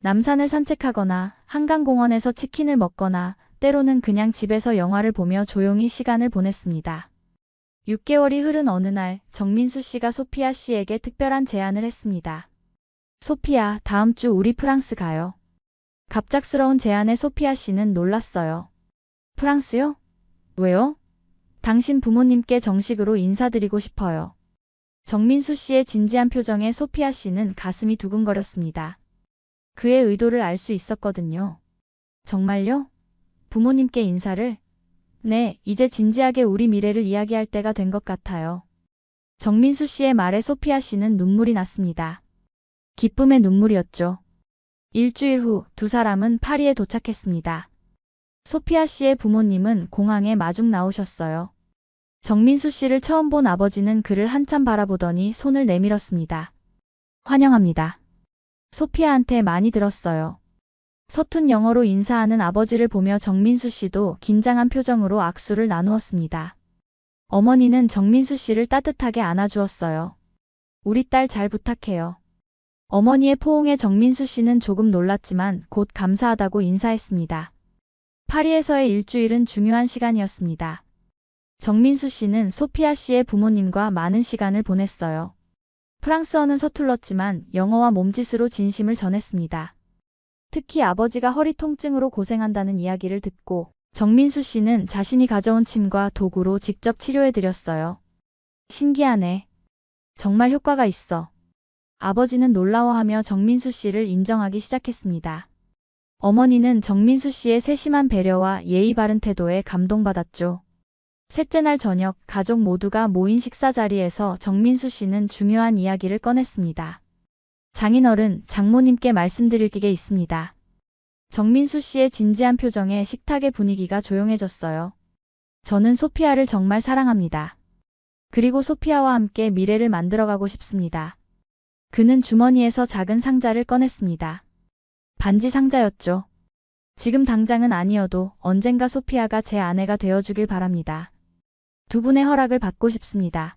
남산을 산책하거나 한강공원에서 치킨을 먹거나 때로는 그냥 집에서 영화를 보며 조용히 시간을 보냈습니다. 6개월이 흐른 어느 날 정민수 씨가 소피아 씨에게 특별한 제안을 했습니다. 소피아, 다음 주 우리 프랑스 가요. 갑작스러운 제안에 소피아 씨는 놀랐어요. 프랑스요? 왜요? 당신 부모님께 정식으로 인사드리고 싶어요. 정민수 씨의 진지한 표정에 소피아 씨는 가슴이 두근거렸습니다. 그의 의도를 알 수 있었거든요. 정말요? 부모님께 인사를? 네, 이제 진지하게 우리 미래를 이야기할 때가 된 것 같아요. 정민수 씨의 말에 소피아 씨는 눈물이 났습니다. 기쁨의 눈물이었죠. 일주일 후 두 사람은 파리에 도착했습니다. 소피아 씨의 부모님은 공항에 마중 나오셨어요. 정민수 씨를 처음 본 아버지는 그를 한참 바라보더니 손을 내밀었습니다. 환영합니다. 소피아한테 많이 들었어요. 서툰 영어로 인사하는 아버지를 보며 정민수 씨도 긴장한 표정으로 악수를 나누었습니다. 어머니는 정민수 씨를 따뜻하게 안아주었어요. 우리 딸 잘 부탁해요. 어머니의 포옹에 정민수 씨는 조금 놀랐지만 곧 감사하다고 인사했습니다. 파리에서의 일주일은 중요한 시간이었습니다. 정민수 씨는 소피아 씨의 부모님과 많은 시간을 보냈어요. 프랑스어는 서툴렀지만 영어와 몸짓으로 진심을 전했습니다. 특히 아버지가 허리 통증으로 고생한다는 이야기를 듣고 정민수 씨는 자신이 가져온 침과 도구로 직접 치료해드렸어요. 신기하네. 정말 효과가 있어. 아버지는 놀라워하며 정민수 씨를 인정하기 시작했습니다. 어머니는 정민수 씨의 세심한 배려와 예의 바른 태도에 감동받았죠. 셋째 날 저녁 가족 모두가 모인 식사 자리에서 정민수 씨는 중요한 이야기를 꺼냈습니다. 장인어른, 장모님께 말씀드릴 게 있습니다. 정민수 씨의 진지한 표정에 식탁의 분위기가 조용해졌어요. 저는 소피아를 정말 사랑합니다. 그리고 소피아와 함께 미래를 만들어가고 싶습니다. 그는 주머니에서 작은 상자를 꺼냈습니다. 반지 상자였죠. 지금 당장은 아니어도 언젠가 소피아가 제 아내가 되어주길 바랍니다. 두 분의 허락을 받고 싶습니다.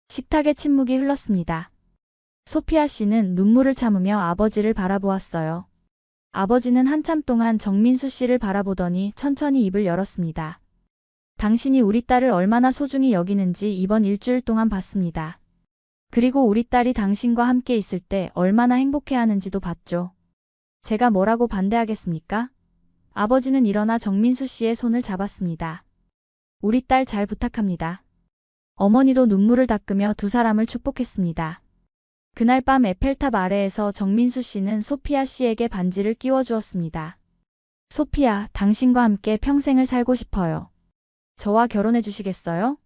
식탁에 침묵이 흘렀습니다. 소피아 씨는 눈물을 참으며 아버지를 바라보았어요. 아버지는 한참 동안 정민수 씨를 바라보더니 천천히 입을 열었습니다. 당신이 우리 딸을 얼마나 소중히 여기는지 이번 일주일 동안 봤습니다. 그리고 우리 딸이 당신과 함께 있을 때 얼마나 행복해하는지도 봤죠. 제가 뭐라고 반대하겠습니까? 아버지는 일어나 정민수 씨의 손을 잡았습니다. 우리 딸 잘 부탁합니다. 어머니도 눈물을 닦으며 두 사람을 축복했습니다. 그날 밤 에펠탑 아래에서 정민수 씨는 소피아 씨에게 반지를 끼워주었습니다. 소피아, 당신과 함께 평생을 살고 싶어요. 저와 결혼해 주시겠어요?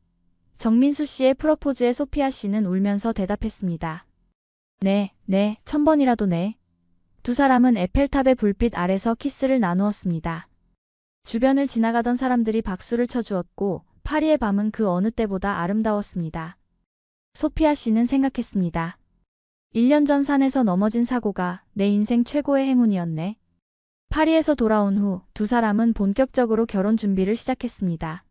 정민수 씨의 프로포즈에 소피아 씨는 울면서 대답했습니다. 네, 1000번이라도 네. 두 사람은 에펠탑의 불빛 아래서 키스를 나누었습니다. 주변을 지나가던 사람들이 박수를 쳐주었고 파리의 밤은 그 어느 때보다 아름다웠습니다. 소피아 씨는 생각했습니다. 1년 전 산에서 넘어진 사고가 내 인생 최고의 행운이었네. 파리에서 돌아온 후 두 사람은 본격적으로 결혼 준비를 시작했습니다.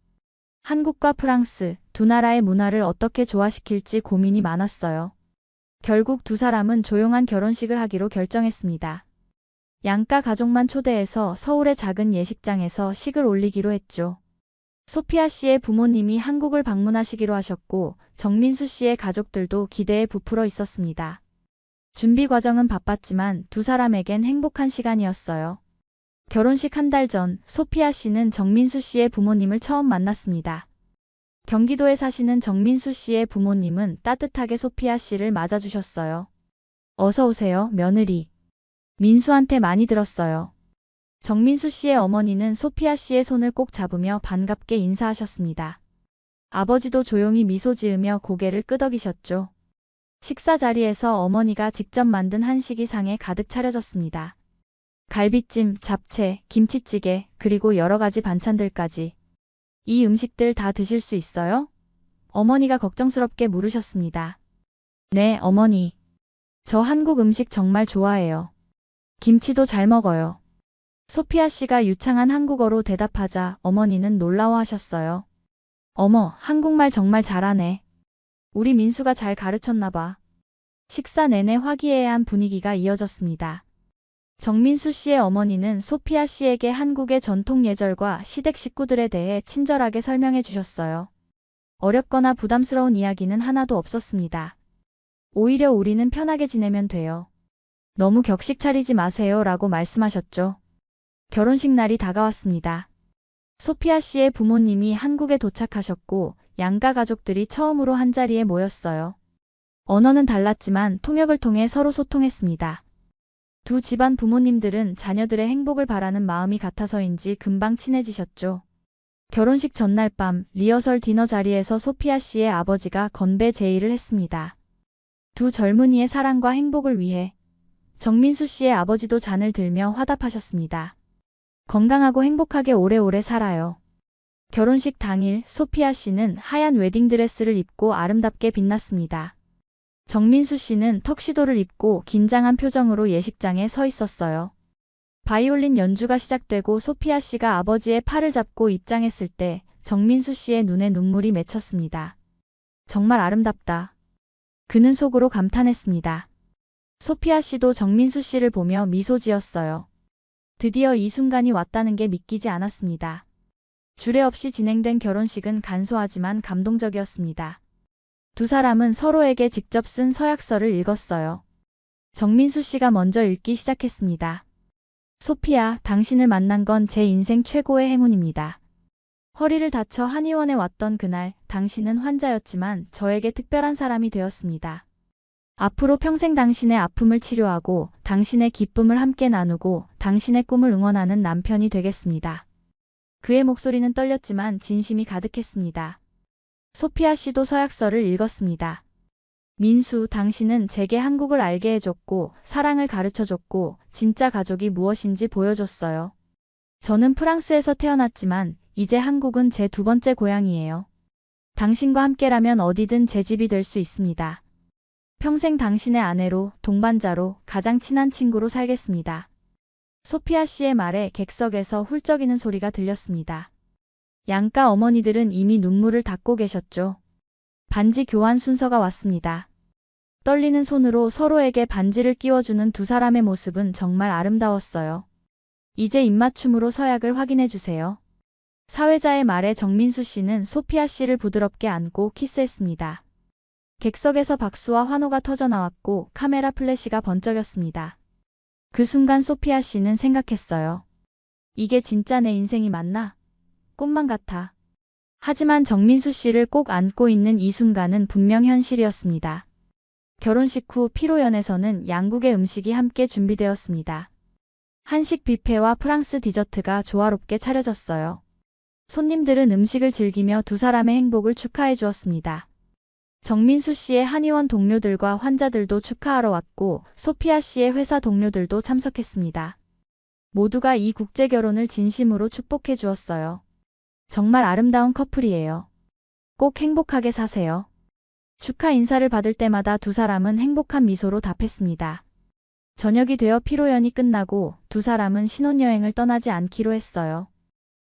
한국과 프랑스 두 나라의 문화를 어떻게 조화시킬지 고민이 많았어요. 결국 두 사람은 조용한 결혼식을 하기로 결정했습니다. 양가 가족만 초대해서 서울의 작은 예식장에서 식을 올리기로 했죠. 소피아 씨의 부모님이 한국을 방문하시기로 하셨고 정민수 씨의 가족들도 기대에 부풀어 있었습니다. 준비 과정은 바빴지만 두 사람에겐 행복한 시간이었어요. 결혼식 한 달 전 소피아 씨는 정민수 씨의 부모님을 처음 만났습니다. 경기도에 사시는 정민수 씨의 부모님은 따뜻하게 소피아 씨를 맞아주셨어요. 어서 오세요, 며느리. 민수한테 많이 들었어요. 정민수 씨의 어머니는 소피아 씨의 손을 꼭 잡으며 반갑게 인사하셨습니다. 아버지도 조용히 미소 지으며 고개를 끄덕이셨죠. 식사 자리에서 어머니가 직접 만든 한식이 상에 가득 차려졌습니다. 갈비찜, 잡채, 김치찌개, 그리고 여러 가지 반찬들까지. 이 음식들 다 드실 수 있어요? 어머니가 걱정스럽게 물으셨습니다. 네, 어머니. 저 한국 음식 정말 좋아해요. 김치도 잘 먹어요. 소피아 씨가 유창한 한국어로 대답하자 어머니는 놀라워하셨어요. 어머, 한국말 정말 잘하네. 우리 민수가 잘 가르쳤나 봐. 식사 내내 화기애애한 분위기가 이어졌습니다. 정민수 씨의 어머니는 소피아 씨에게 한국의 전통 예절과 시댁 식구들에 대해 친절하게 설명해 주셨어요. 어렵거나 부담스러운 이야기는 하나도 없었습니다. 오히려 우리는 편하게 지내면 돼요. 너무 격식 차리지 마세요 라고 말씀하셨죠. 결혼식 날이 다가왔습니다. 소피아 씨의 부모님이 한국에 도착하셨고 양가 가족들이 처음으로 한자리에 모였어요. 언어는 달랐지만 통역을 통해 서로 소통했습니다. 두 집안 부모님들은 자녀들의 행복을 바라는 마음이 같아서인지 금방 친해지셨죠. 결혼식 전날 밤 리허설 디너 자리에서 소피아 씨의 아버지가 건배 제의를 했습니다. 두 젊은이의 사랑과 행복을 위해 정민수 씨의 아버지도 잔을 들며 화답하셨습니다. 건강하고 행복하게 오래오래 살아요. 결혼식 당일 소피아 씨는 하얀 웨딩드레스를 입고 아름답게 빛났습니다. 정민수 씨는 턱시도를 입고 긴장한 표정으로 예식장에 서 있었어요. 바이올린 연주가 시작되고 소피아 씨가 아버지의 팔을 잡고 입장했을 때 정민수 씨의 눈에 눈물이 맺혔습니다. 정말 아름답다. 그는 속으로 감탄했습니다. 소피아 씨도 정민수 씨를 보며 미소 지었어요. 드디어 이 순간이 왔다는 게 믿기지 않았습니다. 주례 없이 진행된 결혼식은 간소하지만 감동적이었습니다. 두 사람은 서로에게 직접 쓴 서약서를 읽었어요. 정민수 씨가 먼저 읽기 시작했습니다. 소피아, 당신을 만난 건 제 인생 최고의 행운입니다. 허리를 다쳐 한의원에 왔던 그날, 당신은 환자였지만 저에게 특별한 사람이 되었습니다. 앞으로 평생 당신의 아픔을 치료하고 당신의 기쁨을 함께 나누고 당신의 꿈을 응원하는 남편이 되겠습니다. 그의 목소리는 떨렸지만 진심이 가득했습니다. 소피아 씨도 서약서를 읽었습니다. 민수, 당신은 제게 한국을 알게 해줬고 사랑을 가르쳐줬고 진짜 가족이 무엇인지 보여줬어요. 저는 프랑스에서 태어났지만 이제 한국은 제 두 번째 고향이에요. 당신과 함께라면 어디든 제 집이 될 수 있습니다. 평생 당신의 아내로, 동반자로, 가장 친한 친구로 살겠습니다. 소피아 씨의 말에 객석에서 훌쩍이는 소리가 들렸습니다. 양가 어머니들은 이미 눈물을 닦고 계셨죠. 반지 교환 순서가 왔습니다. 떨리는 손으로 서로에게 반지를 끼워주는 두 사람의 모습은 정말 아름다웠어요. 이제 입맞춤으로 서약을 확인해 주세요. 사회자의 말에 정민수 씨는 소피아 씨를 부드럽게 안고 키스했습니다. 객석에서 박수와 환호가 터져나왔고 카메라 플래시가 번쩍였습니다. 그 순간 소피아 씨는 생각했어요. 이게 진짜 내 인생이 맞나? 꿈만 같아. 하지만 정민수 씨를 꼭 안고 있는 이 순간은 분명 현실이었습니다. 결혼식 후 피로연에서는 양국의 음식이 함께 준비되었습니다. 한식 뷔페와 프랑스 디저트가 조화롭게 차려졌어요. 손님들은 음식을 즐기며 두 사람의 행복을 축하해 주었습니다. 정민수 씨의 한의원 동료들과 환자들도 축하하러 왔고 소피아 씨의 회사 동료들도 참석했습니다. 모두가 이 국제 결혼을 진심으로 축복해 주었어요. 정말 아름다운 커플이에요. 꼭 행복하게 사세요. 축하 인사를 받을 때마다 두 사람은 행복한 미소로 답했습니다. 저녁이 되어 피로연이 끝나고 두 사람은 신혼여행을 떠나지 않기로 했어요.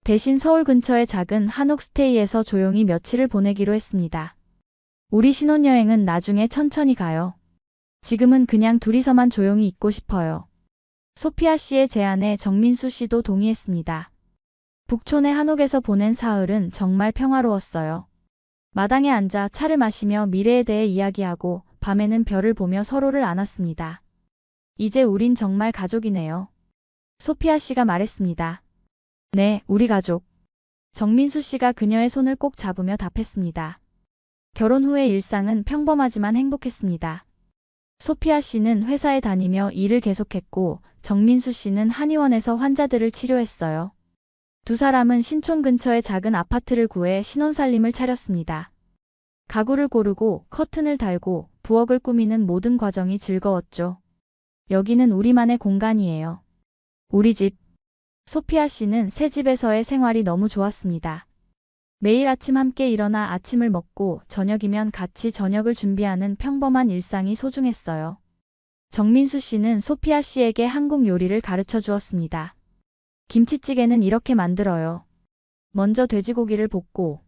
대신 서울 근처의 작은 한옥 스테이에서 조용히 며칠을 보내기로 했습니다. 우리 신혼여행은 나중에 천천히 가요. 지금은 그냥 둘이서만 조용히 있고 싶어요. 소피아 씨의 제안에 정민수 씨도 동의했습니다. 북촌의 한옥에서 보낸 사흘은 정말 평화로웠어요. 마당에 앉아 차를 마시며 미래에 대해 이야기하고 밤에는 별을 보며 서로를 안았습니다. 이제 우린 정말 가족이네요. 소피아 씨가 말했습니다. 네, 우리 가족. 정민수 씨가 그녀의 손을 꼭 잡으며 답했습니다. 결혼 후의 일상은 평범하지만 행복했습니다. 소피아 씨는 회사에 다니며 일을 계속했고 정민수 씨는 한의원에서 환자들을 치료했어요. 두 사람은 신촌 근처의 작은 아파트를 구해 신혼살림을 차렸습니다. 가구를 고르고 커튼을 달고 부엌을 꾸미는 모든 과정이 즐거웠죠. 여기는 우리만의 공간이에요. 우리 집. 소피아 씨는 새 집에서의 생활이 너무 좋았습니다. 매일 아침 함께 일어나 아침을 먹고 저녁이면 같이 저녁을 준비하는 평범한 일상이 소중했어요. 정민수 씨는 소피아 씨에게 한국 요리를 가르쳐 주었습니다. 김치찌개는 이렇게 만들어요. 먼저 돼지고기를 볶고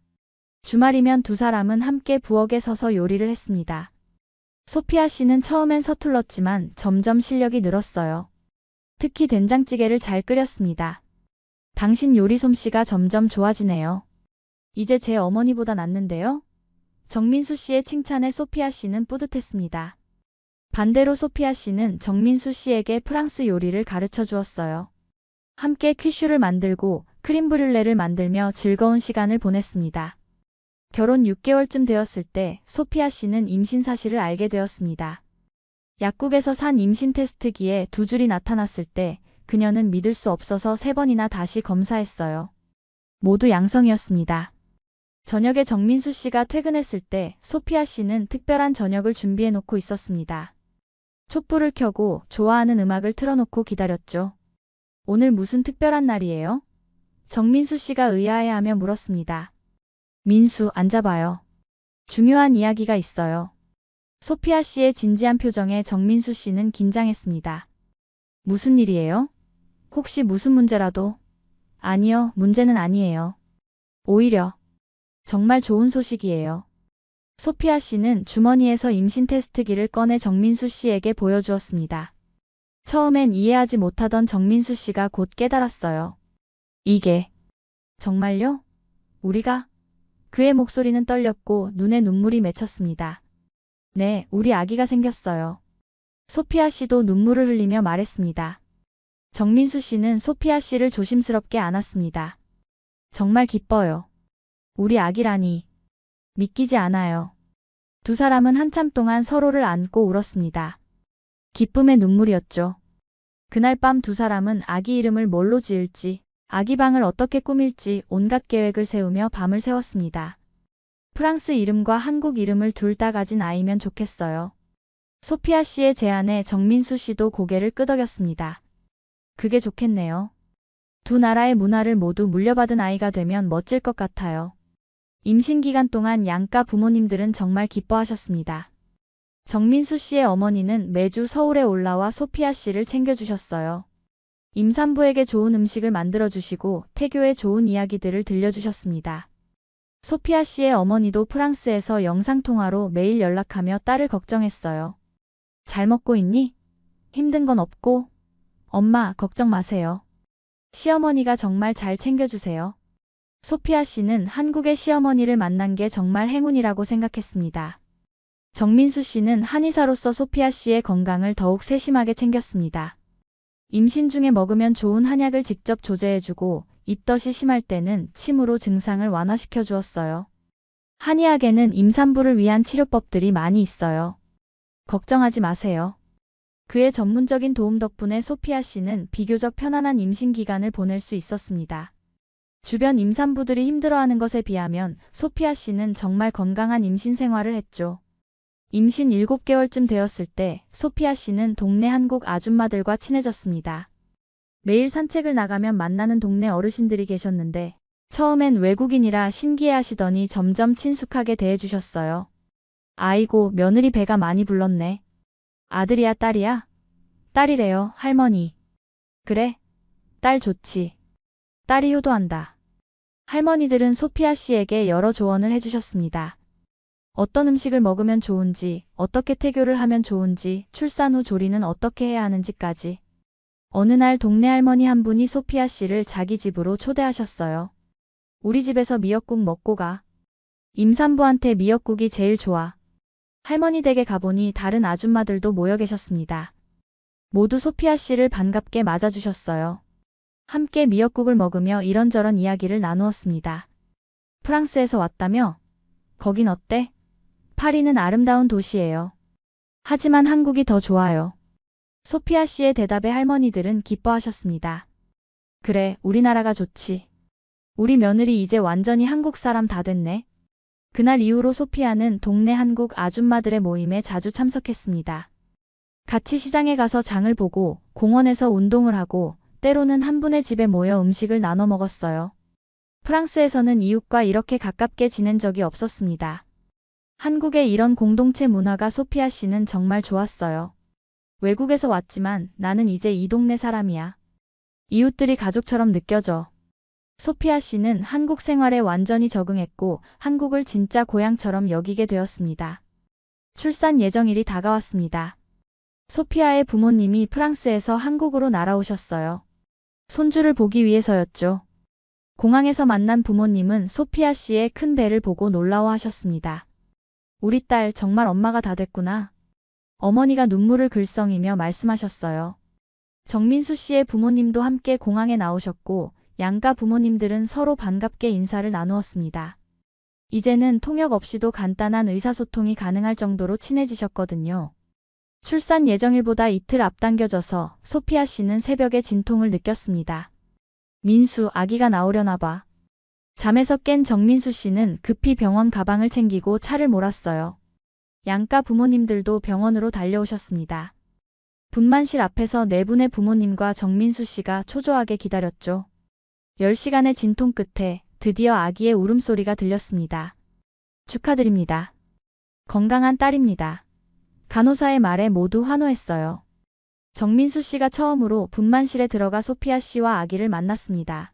주말이면 두 사람은 함께 부엌에 서서 요리를 했습니다. 소피아 씨는 처음엔 서툴렀지만 점점 실력이 늘었어요. 특히 된장찌개를 잘 끓였습니다. 당신 요리 솜씨가 점점 좋아지네요. 이제 제 어머니보다 낫는데요? 정민수 씨의 칭찬에 소피아 씨는 뿌듯했습니다. 반대로 소피아 씨는 정민수 씨에게 프랑스 요리를 가르쳐 주었어요. 함께 퀴슈를 만들고 크림 브듈레를 만들며 즐거운 시간을 보냈습니다. 결혼 6개월쯤 되었을 때 소피아 씨는 임신 사실을 알게 되었습니다. 약국에서 산 임신 테스트기에 2줄이 나타났을 때 그녀는 믿을 수 없어서 3번이나 다시 검사했어요. 모두 양성이었습니다. 저녁에 정민수 씨가 퇴근했을 때 소피아 씨는 특별한 저녁을 준비해 놓고 있었습니다. 촛불을 켜고 좋아하는 음악을 틀어놓고 기다렸죠. 오늘 무슨 특별한 날이에요? 정민수 씨가 의아해하며 물었습니다. 민수, 앉아봐요. 중요한 이야기가 있어요. 소피아 씨의 진지한 표정에 정민수 씨는 긴장했습니다. 무슨 일이에요? 혹시 무슨 문제라도? 아니요, 문제는 아니에요. 오히려 정말 좋은 소식이에요. 소피아 씨는 주머니에서 임신 테스트기를 꺼내 정민수 씨에게 보여주었습니다. 처음엔 이해하지 못하던 정민수 씨가 곧 깨달았어요. 이게 정말요? 우리가? 그의 목소리는 떨렸고 눈에 눈물이 맺혔습니다. 네, 우리 아기가 생겼어요. 소피아 씨도 눈물을 흘리며 말했습니다. 정민수 씨는 소피아 씨를 조심스럽게 안았습니다. 정말 기뻐요. 우리 아기라니. 믿기지 않아요. 두 사람은 한참 동안 서로를 안고 울었습니다. 기쁨의 눈물이었죠. 그날 밤 두 사람은 아기 이름을 뭘로 지을지, 아기 방을 어떻게 꾸밀지 온갖 계획을 세우며 밤을 새웠습니다. 프랑스 이름과 한국 이름을 둘 다 가진 아이면 좋겠어요. 소피아 씨의 제안에 정민수 씨도 고개를 끄덕였습니다. 그게 좋겠네요. 두 나라의 문화를 모두 물려받은 아이가 되면 멋질 것 같아요. 임신 기간 동안 양가 부모님들은 정말 기뻐하셨습니다. 정민수 씨의 어머니는 매주 서울에 올라와 소피아 씨를 챙겨주셨어요. 임산부에게 좋은 음식을 만들어주시고 태교의 좋은 이야기들을 들려주셨습니다. 소피아 씨의 어머니도 프랑스에서 영상통화로 매일 연락하며 딸을 걱정했어요. 잘 먹고 있니? 힘든 건 없고? 엄마, 걱정 마세요. 시어머니가 정말 잘 챙겨주세요. 소피아 씨는 한국의 시어머니를 만난 게 정말 행운이라고 생각했습니다. 정민수 씨는 한의사로서 소피아 씨의 건강을 더욱 세심하게 챙겼습니다. 임신 중에 먹으면 좋은 한약을 직접 조제해주고 입덧이 심할 때는 침으로 증상을 완화시켜 주었어요. 한의학에는 임산부를 위한 치료법들이 많이 있어요. 걱정하지 마세요. 그의 전문적인 도움 덕분에 소피아 씨는 비교적 편안한 임신 기간을 보낼 수 있었습니다. 주변 임산부들이 힘들어하는 것에 비하면 소피아 씨는 정말 건강한 임신 생활을 했죠. 임신 7개월쯤 되었을 때 소피아 씨는 동네 한국 아줌마들과 친해졌습니다. 매일 산책을 나가면 만나는 동네 어르신들이 계셨는데 처음엔 외국인이라 신기해하시더니 점점 친숙하게 대해주셨어요. 아이고, 며느리 배가 많이 불렀네. 아들이야, 딸이야? 딸이래요, 할머니. 그래, 딸 좋지. 딸이 효도한다. 할머니들은 소피아 씨에게 여러 조언을 해주셨습니다. 어떤 음식을 먹으면 좋은지, 어떻게 태교를 하면 좋은지, 출산 후 조리는 어떻게 해야 하는지까지. 어느 날 동네 할머니 한 분이 소피아 씨를 자기 집으로 초대하셨어요. 우리 집에서 미역국 먹고 가. 임산부한테 미역국이 제일 좋아. 할머니 댁에 가보니 다른 아줌마들도 모여 계셨습니다. 모두 소피아 씨를 반갑게 맞아주셨어요. 함께 미역국을 먹으며 이런저런 이야기를 나누었습니다. 프랑스에서 왔다며? 거긴 어때? 파리는 아름다운 도시예요. 하지만 한국이 더 좋아요. 소피아 씨의 대답에 할머니들은 기뻐하셨습니다. 그래, 우리나라가 좋지. 우리 며느리 이제 완전히 한국 사람 다 됐네. 그날 이후로 소피아는 동네 한국 아줌마들의 모임에 자주 참석했습니다. 같이 시장에 가서 장을 보고 공원에서 운동을 하고 때로는 한 분의 집에 모여 음식을 나눠 먹었어요. 프랑스에서는 이웃과 이렇게 가깝게 지낸 적이 없었습니다. 한국의 이런 공동체 문화가 소피아 씨는 정말 좋았어요. 외국에서 왔지만 나는 이제 이 동네 사람이야. 이웃들이 가족처럼 느껴져. 소피아 씨는 한국 생활에 완전히 적응했고 한국을 진짜 고향처럼 여기게 되었습니다. 출산 예정일이 다가왔습니다. 소피아의 부모님이 프랑스에서 한국으로 날아오셨어요. 손주를 보기 위해서였죠. 공항에서 만난 부모님은 소피아 씨의 큰 배를 보고 놀라워하셨습니다. 우리 딸 정말 엄마가 다 됐구나. 어머니가 눈물을 글썽이며 말씀하셨어요. 정민수 씨의 부모님도 함께 공항에 나오셨고 양가 부모님들은 서로 반갑게 인사를 나누었습니다. 이제는 통역 없이도 간단한 의사소통이 가능할 정도로 친해지셨거든요. 출산 예정일보다 이틀 앞당겨져서 소피아 씨는 새벽에 진통을 느꼈습니다. 민수, 아기가 나오려나 봐. 잠에서 깬 정민수 씨는 급히 병원 가방을 챙기고 차를 몰았어요. 양가 부모님들도 병원으로 달려오셨습니다. 분만실 앞에서 네 분의 부모님과 정민수 씨가 초조하게 기다렸죠. 10시간의 진통 끝에 드디어 아기의 울음소리가 들렸습니다. 축하드립니다. 건강한 딸입니다. 간호사의 말에 모두 환호했어요. 정민수 씨가 처음으로 분만실에 들어가 소피아 씨와 아기를 만났습니다.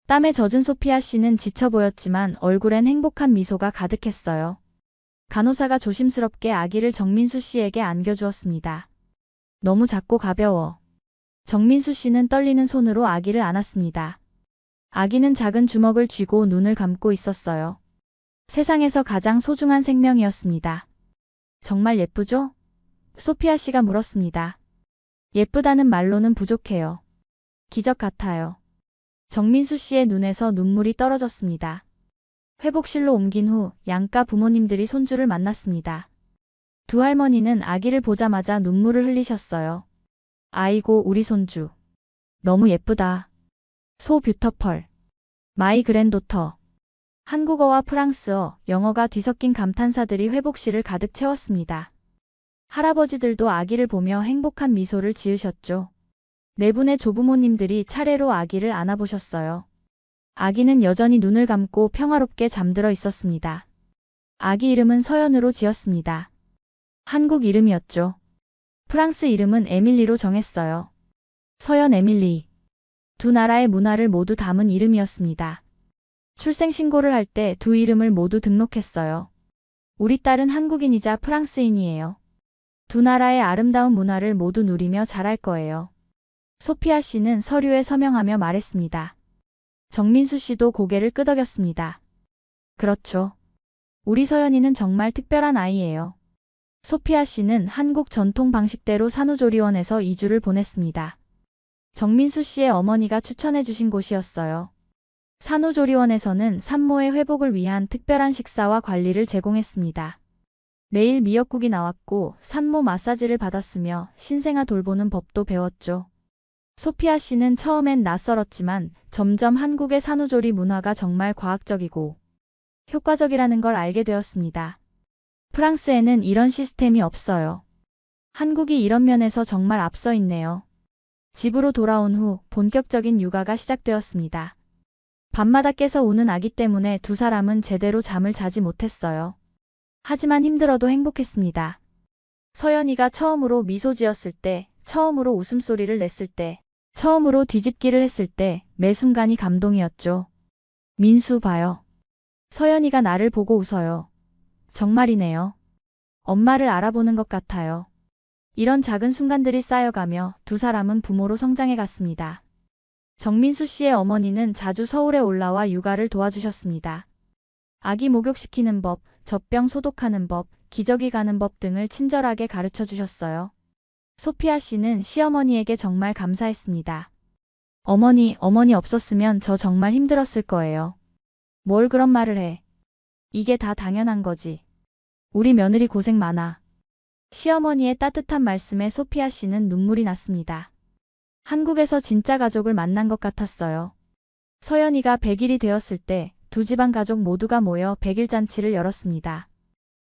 땀에 젖은 소피아 씨는 지쳐 보였지만 얼굴엔 행복한 미소가 가득했어요. 간호사가 조심스럽게 아기를 정민수 씨에게 안겨주었습니다. 너무 작고 가벼워. 정민수 씨는 떨리는 손으로 아기를 안았습니다. 아기는 작은 주먹을 쥐고 눈을 감고 있었어요. 세상에서 가장 소중한 생명이었습니다. 정말 예쁘죠? 소피아 씨가 물었습니다. 예쁘다는 말로는 부족해요. 기적 같아요. 정민수 씨의 눈에서 눈물이 떨어졌습니다. 회복실로 옮긴 후 양가 부모님들이 손주를 만났습니다. 두 할머니는 아기를 보자마자 눈물을 흘리셨어요. 아이고 우리 손주. 너무 예쁘다. 소 뷰터펄. 마이 그랜도터. 한국어와 프랑스어, 영어가 뒤섞인 감탄사들이 회복실을 가득 채웠습니다. 할아버지들도 아기를 보며 행복한 미소를 지으셨죠. 네 분의 조부모님들이 차례로 아기를 안아보셨어요. 아기는 여전히 눈을 감고 평화롭게 잠들어 있었습니다. 아기 이름은 서연으로 지었습니다. 한국 이름이었죠. 프랑스 이름은 에밀리로 정했어요. 서연 에밀리. 두 나라의 문화를 모두 담은 이름이었습니다. 출생신고를 할 때 두 이름을 모두 등록했어요. 우리 딸은 한국인이자 프랑스인이에요. 두 나라의 아름다운 문화를 모두 누리며 자랄 거예요. 소피아 씨는 서류에 서명하며 말했습니다. 정민수 씨도 고개를 끄덕였습니다. 그렇죠. 우리 서연이는 정말 특별한 아이예요. 소피아 씨는 한국 전통 방식대로 산후조리원에서 2주를 보냈습니다. 정민수 씨의 어머니가 추천해 주신 곳이었어요. 산후조리원에서는 산모의 회복을 위한 특별한 식사와 관리를 제공했습니다. 매일 미역국이 나왔고 산모 마사지를 받았으며 신생아 돌보는 법도 배웠죠. 소피아 씨는 처음엔 낯설었지만 점점 한국의 산후조리 문화가 정말 과학적이고 효과적이라는 걸 알게 되었습니다. 프랑스에는 이런 시스템이 없어요. 한국이 이런 면에서 정말 앞서 있네요. 집으로 돌아온 후 본격적인 육아가 시작되었습니다. 밤마다 깨서 우는 아기 때문에 두 사람은 제대로 잠을 자지 못했어요. 하지만 힘들어도 행복했습니다. 서연이가 처음으로 미소 지었을 때, 처음으로 웃음소리를 냈을 때, 처음으로 뒤집기를 했을 때 매 순간이 감동이었죠. 민수 봐요. 서연이가 나를 보고 웃어요. 정말이네요. 엄마를 알아보는 것 같아요. 이런 작은 순간들이 쌓여가며 두 사람은 부모로 성장해 갔습니다. 정민수 씨의 어머니는 자주 서울에 올라와 육아를 도와주셨습니다. 아기 목욕시키는 법, 젖병 소독하는 법, 기저귀 가는 법 등을 친절하게 가르쳐 주셨어요. 소피아 씨는 시어머니에게 정말 감사했습니다. 어머니 없었으면 저 정말 힘들었을 거예요. 뭘 그런 말을 해. 이게 다 당연한 거지. 우리 며느리 고생 많아. 시어머니의 따뜻한 말씀에 소피아 씨는 눈물이 났습니다. 한국에서 진짜 가족을 만난 것 같았어요. 서연이가 100일이 되었을 때 두 집안 가족 모두가 모여 100일 잔치를 열었습니다.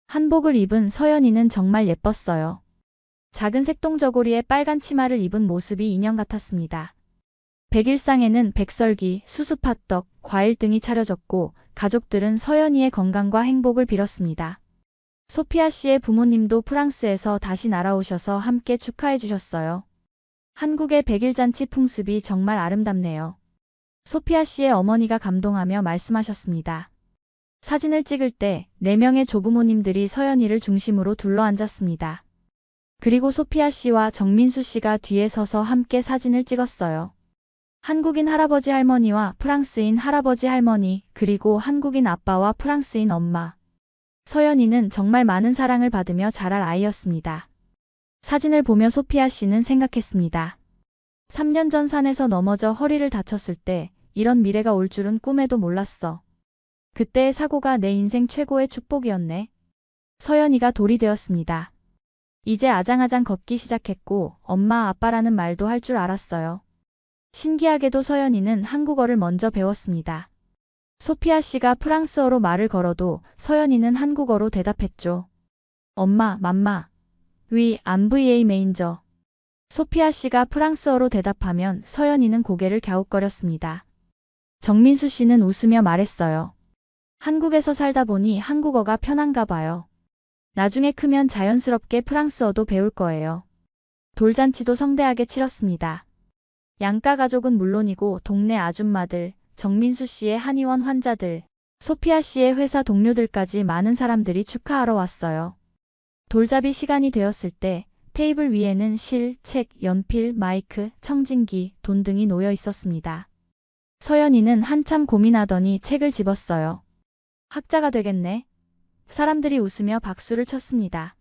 한복을 입은 서연이는 정말 예뻤어요. 작은 색동저고리에 빨간 치마를 입은 모습이 인형 같았습니다. 100일상에는 백설기, 수수팥떡, 과일 등이 차려졌고 가족들은 서연이의 건강과 행복을 빌었습니다. 소피아 씨의 부모님도 프랑스에서 다시 날아오셔서 함께 축하해 주셨어요. 한국의 100일 잔치 풍습이 정말 아름답네요. 소피아 씨의 어머니가 감동하며 말씀하셨습니다. 사진을 찍을 때 4명의 조부모님들이 서연이를 중심으로 둘러앉았습니다. 그리고 소피아 씨와 정민수 씨가 뒤에 서서 함께 사진을 찍었어요. 한국인 할아버지 할머니와 프랑스인 할아버지 할머니, 그리고 한국인 아빠와 프랑스인 엄마. 서연이는 정말 많은 사랑을 받으며 자랄 아이였습니다. 사진을 보며 소피아 씨는 생각했습니다. 3년 전 산에서 넘어져 허리를 다쳤을 때 이런 미래가 올 줄은 꿈에도 몰랐어. 그때의 사고가 내 인생 최고의 축복이었네. 서연이가 돌이 되었습니다. 이제 아장아장 걷기 시작했고 엄마 아빠라는 말도 할 줄 알았어요. 신기하게도 서연이는 한국어를 먼저 배웠습니다. 소피아 씨가 프랑스어로 말을 걸어도 서연이는 한국어로 대답했죠. 엄마, 맘마. 위, 안브이에이 메인저. 소피아 씨가 프랑스어로 대답하면 서연이는 고개를 갸웃거렸습니다. 정민수 씨는 웃으며 말했어요. 한국에서 살다 보니 한국어가 편한가 봐요. 나중에 크면 자연스럽게 프랑스어도 배울 거예요. 돌잔치도 성대하게 치렀습니다. 양가 가족은 물론이고 동네 아줌마들, 정민수 씨의 한의원 환자들, 소피아 씨의 회사 동료들까지 많은 사람들이 축하하러 왔어요. 돌잡이 시간이 되었을 때 테이블 위에는 실, 책, 연필, 마이크, 청진기, 돈 등이 놓여 있었습니다. 서연이는 한참 고민하더니 책을 집었어요. 학자가 되겠네. 사람들이 웃으며 박수를 쳤습니다.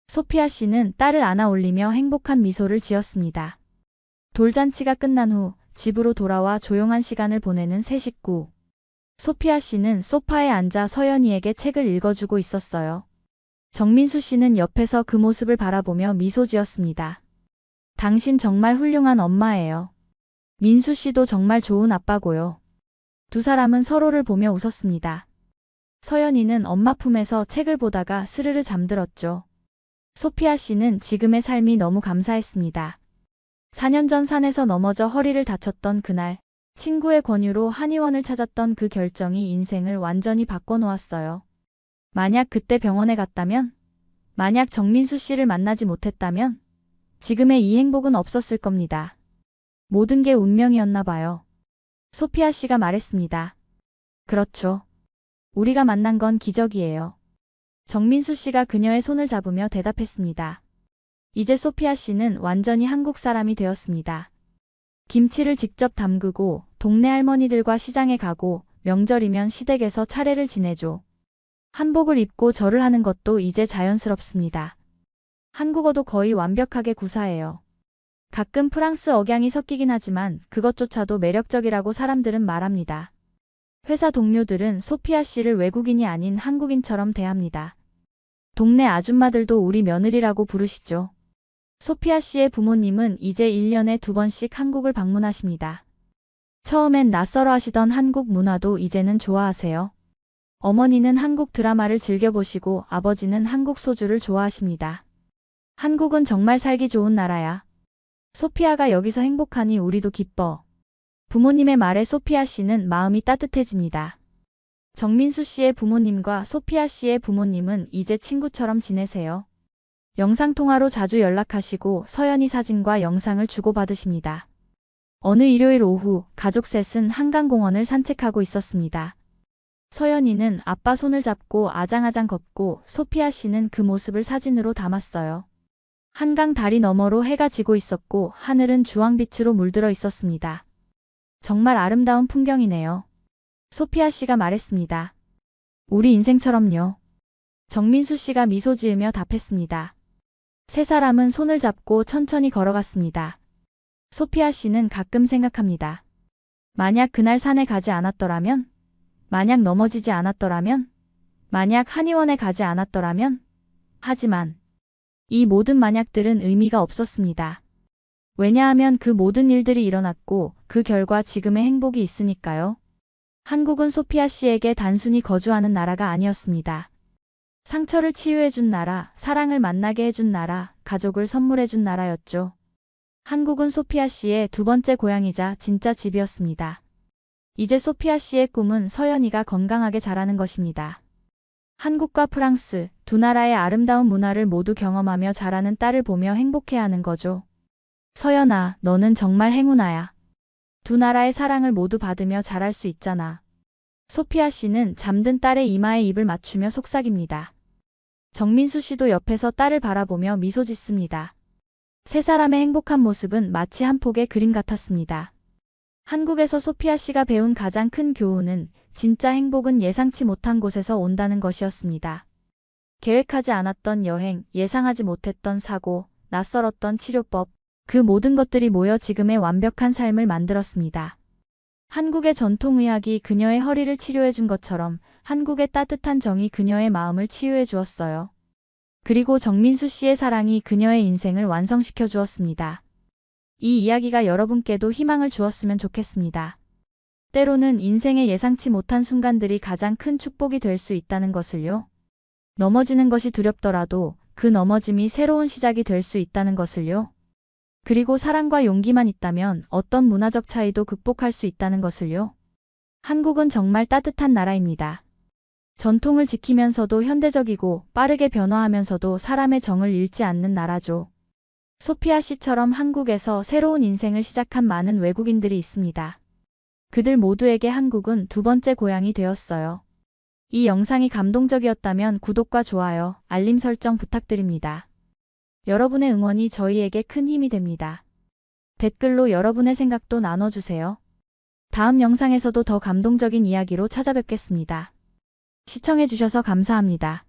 소피아 씨는 딸을 안아 올리며 행복한 미소를 지었습니다. 돌잔치가 끝난 후 집으로 돌아와 조용한 시간을 보내는 세 식구. 소피아 씨는 소파에 앉아 서연이에게 책을 읽어주고 있었어요. 정민수 씨는 옆에서 그 모습을 바라보며 미소 지었습니다. 당신 정말 훌륭한 엄마예요. 민수 씨도 정말 좋은 아빠고요. 두 사람은 서로를 보며 웃었습니다. 서연이는 엄마 품에서 책을 보다가 스르르 잠들었죠. 소피아 씨는 지금의 삶이 너무 감사했습니다. 4년 전 산에서 넘어져 허리를 다쳤던 그날, 친구의 권유로 한의원을 찾았던 그 결정이 인생을 완전히 바꿔놓았어요. 만약 그때 병원에 갔다면, 만약 정민수 씨를 만나지 못했다면, 지금의 이 행복은 없었을 겁니다. 모든 게 운명이었나 봐요. 소피아 씨가 말했습니다. 그렇죠. 우리가 만난 건 기적이에요. 정민수 씨가 그녀의 손을 잡으며 대답했습니다. 이제 소피아 씨는 완전히 한국 사람이 되었습니다. 김치를 직접 담그고 동네 할머니들과 시장에 가고 명절이면 시댁에서 차례를 지내죠. 한복을 입고 절을 하는 것도 이제 자연스럽습니다. 한국어도 거의 완벽하게 구사해요. 가끔 프랑스 억양이 섞이긴 하지만 그것조차도 매력적이라고 사람들은 말합니다. 회사 동료들은 소피아 씨를 외국인이 아닌 한국인처럼 대합니다. 동네 아줌마들도 우리 며느리라고 부르시죠. 소피아 씨의 부모님은 이제 1년에 2번씩 한국을 방문하십니다. 처음엔 낯설어 하시던 한국 문화도 이제는 좋아하세요. 어머니는 한국 드라마를 즐겨보시고 아버지는 한국 소주를 좋아하십니다. 한국은 정말 살기 좋은 나라야. 소피아가 여기서 행복하니 우리도 기뻐. 부모님의 말에 소피아 씨는 마음이 따뜻해집니다. 정민수 씨의 부모님과 소피아 씨의 부모님은 이제 친구처럼 지내세요. 영상통화로 자주 연락하시고 서연이 사진과 영상을 주고받으십니다. 어느 일요일 오후 가족 셋은 한강공원을 산책하고 있었습니다. 서연이는 아빠 손을 잡고 아장아장 걷고 소피아 씨는 그 모습을 사진으로 담았어요. 한강 다리 너머로 해가 지고 있었고 하늘은 주황빛으로 물들어 있었습니다. 정말 아름다운 풍경이네요. 소피아 씨가 말했습니다. 우리 인생처럼요. 정민수 씨가 미소 지으며 답했습니다. 세 사람은 손을 잡고 천천히 걸어갔습니다. 소피아 씨는 가끔 생각합니다. 만약 그날 산에 가지 않았더라면? 만약 넘어지지 않았더라면? 만약 한의원에 가지 않았더라면? 하지만 이 모든 만약들은 의미가 없었습니다. 왜냐하면 그 모든 일들이 일어났고 그 결과 지금의 행복이 있으니까요. 한국은 소피아 씨에게 단순히 거주하는 나라가 아니었습니다. 상처를 치유해준 나라, 사랑을 만나게 해준 나라, 가족을 선물해준 나라였죠. 한국은 소피아 씨의 두 번째 고향이자 진짜 집이었습니다. 이제 소피아 씨의 꿈은 서연이가 건강하게 자라는 것입니다. 한국과 프랑스, 두 나라의 아름다운 문화를 모두 경험하며 자라는 딸을 보며 행복해하는 거죠. 서연아, 너는 정말 행운아야. 두 나라의 사랑을 모두 받으며 자랄 수 있잖아. 소피아 씨는 잠든 딸의 이마에 입을 맞추며 속삭입니다. 정민수 씨도 옆에서 딸을 바라보며 미소 짓습니다. 세 사람의 행복한 모습은 마치 한 폭의 그림 같았습니다. 한국에서 소피아 씨가 배운 가장 큰 교훈은 진짜 행복은 예상치 못한 곳에서 온다는 것이었습니다. 계획하지 않았던 여행, 예상하지 못했던 사고, 낯설었던 치료법, 그 모든 것들이 모여 지금의 완벽한 삶을 만들었습니다. 한국의 전통의학이 그녀의 허리를 치료해 준 것처럼 한국의 따뜻한 정이 그녀의 마음을 치유해 주었어요. 그리고 정민수 씨의 사랑이 그녀의 인생을 완성시켜 주었습니다. 이 이야기가 여러분께도 희망을 주었으면 좋겠습니다. 때로는 인생의 예상치 못한 순간들이 가장 큰 축복이 될 수 있다는 것을요. 넘어지는 것이 두렵더라도 그 넘어짐이 새로운 시작이 될 수 있다는 것을요. 그리고 사랑과 용기만 있다면 어떤 문화적 차이도 극복할 수 있다는 것을요. 한국은 정말 따뜻한 나라입니다. 전통을 지키면서도 현대적이고 빠르게 변화하면서도 사람의 정을 잃지 않는 나라죠. 소피아 씨처럼 한국에서 새로운 인생을 시작한 많은 외국인들이 있습니다. 그들 모두에게 한국은 두 번째 고향이 되었어요. 이 영상이 감동적이었다면 구독과 좋아요, 알림 설정 부탁드립니다. 여러분의 응원이 저희에게 큰 힘이 됩니다. 댓글로 여러분의 생각도 나눠주세요. 다음 영상에서도 더 감동적인 이야기로 찾아뵙겠습니다. 시청해주셔서 감사합니다.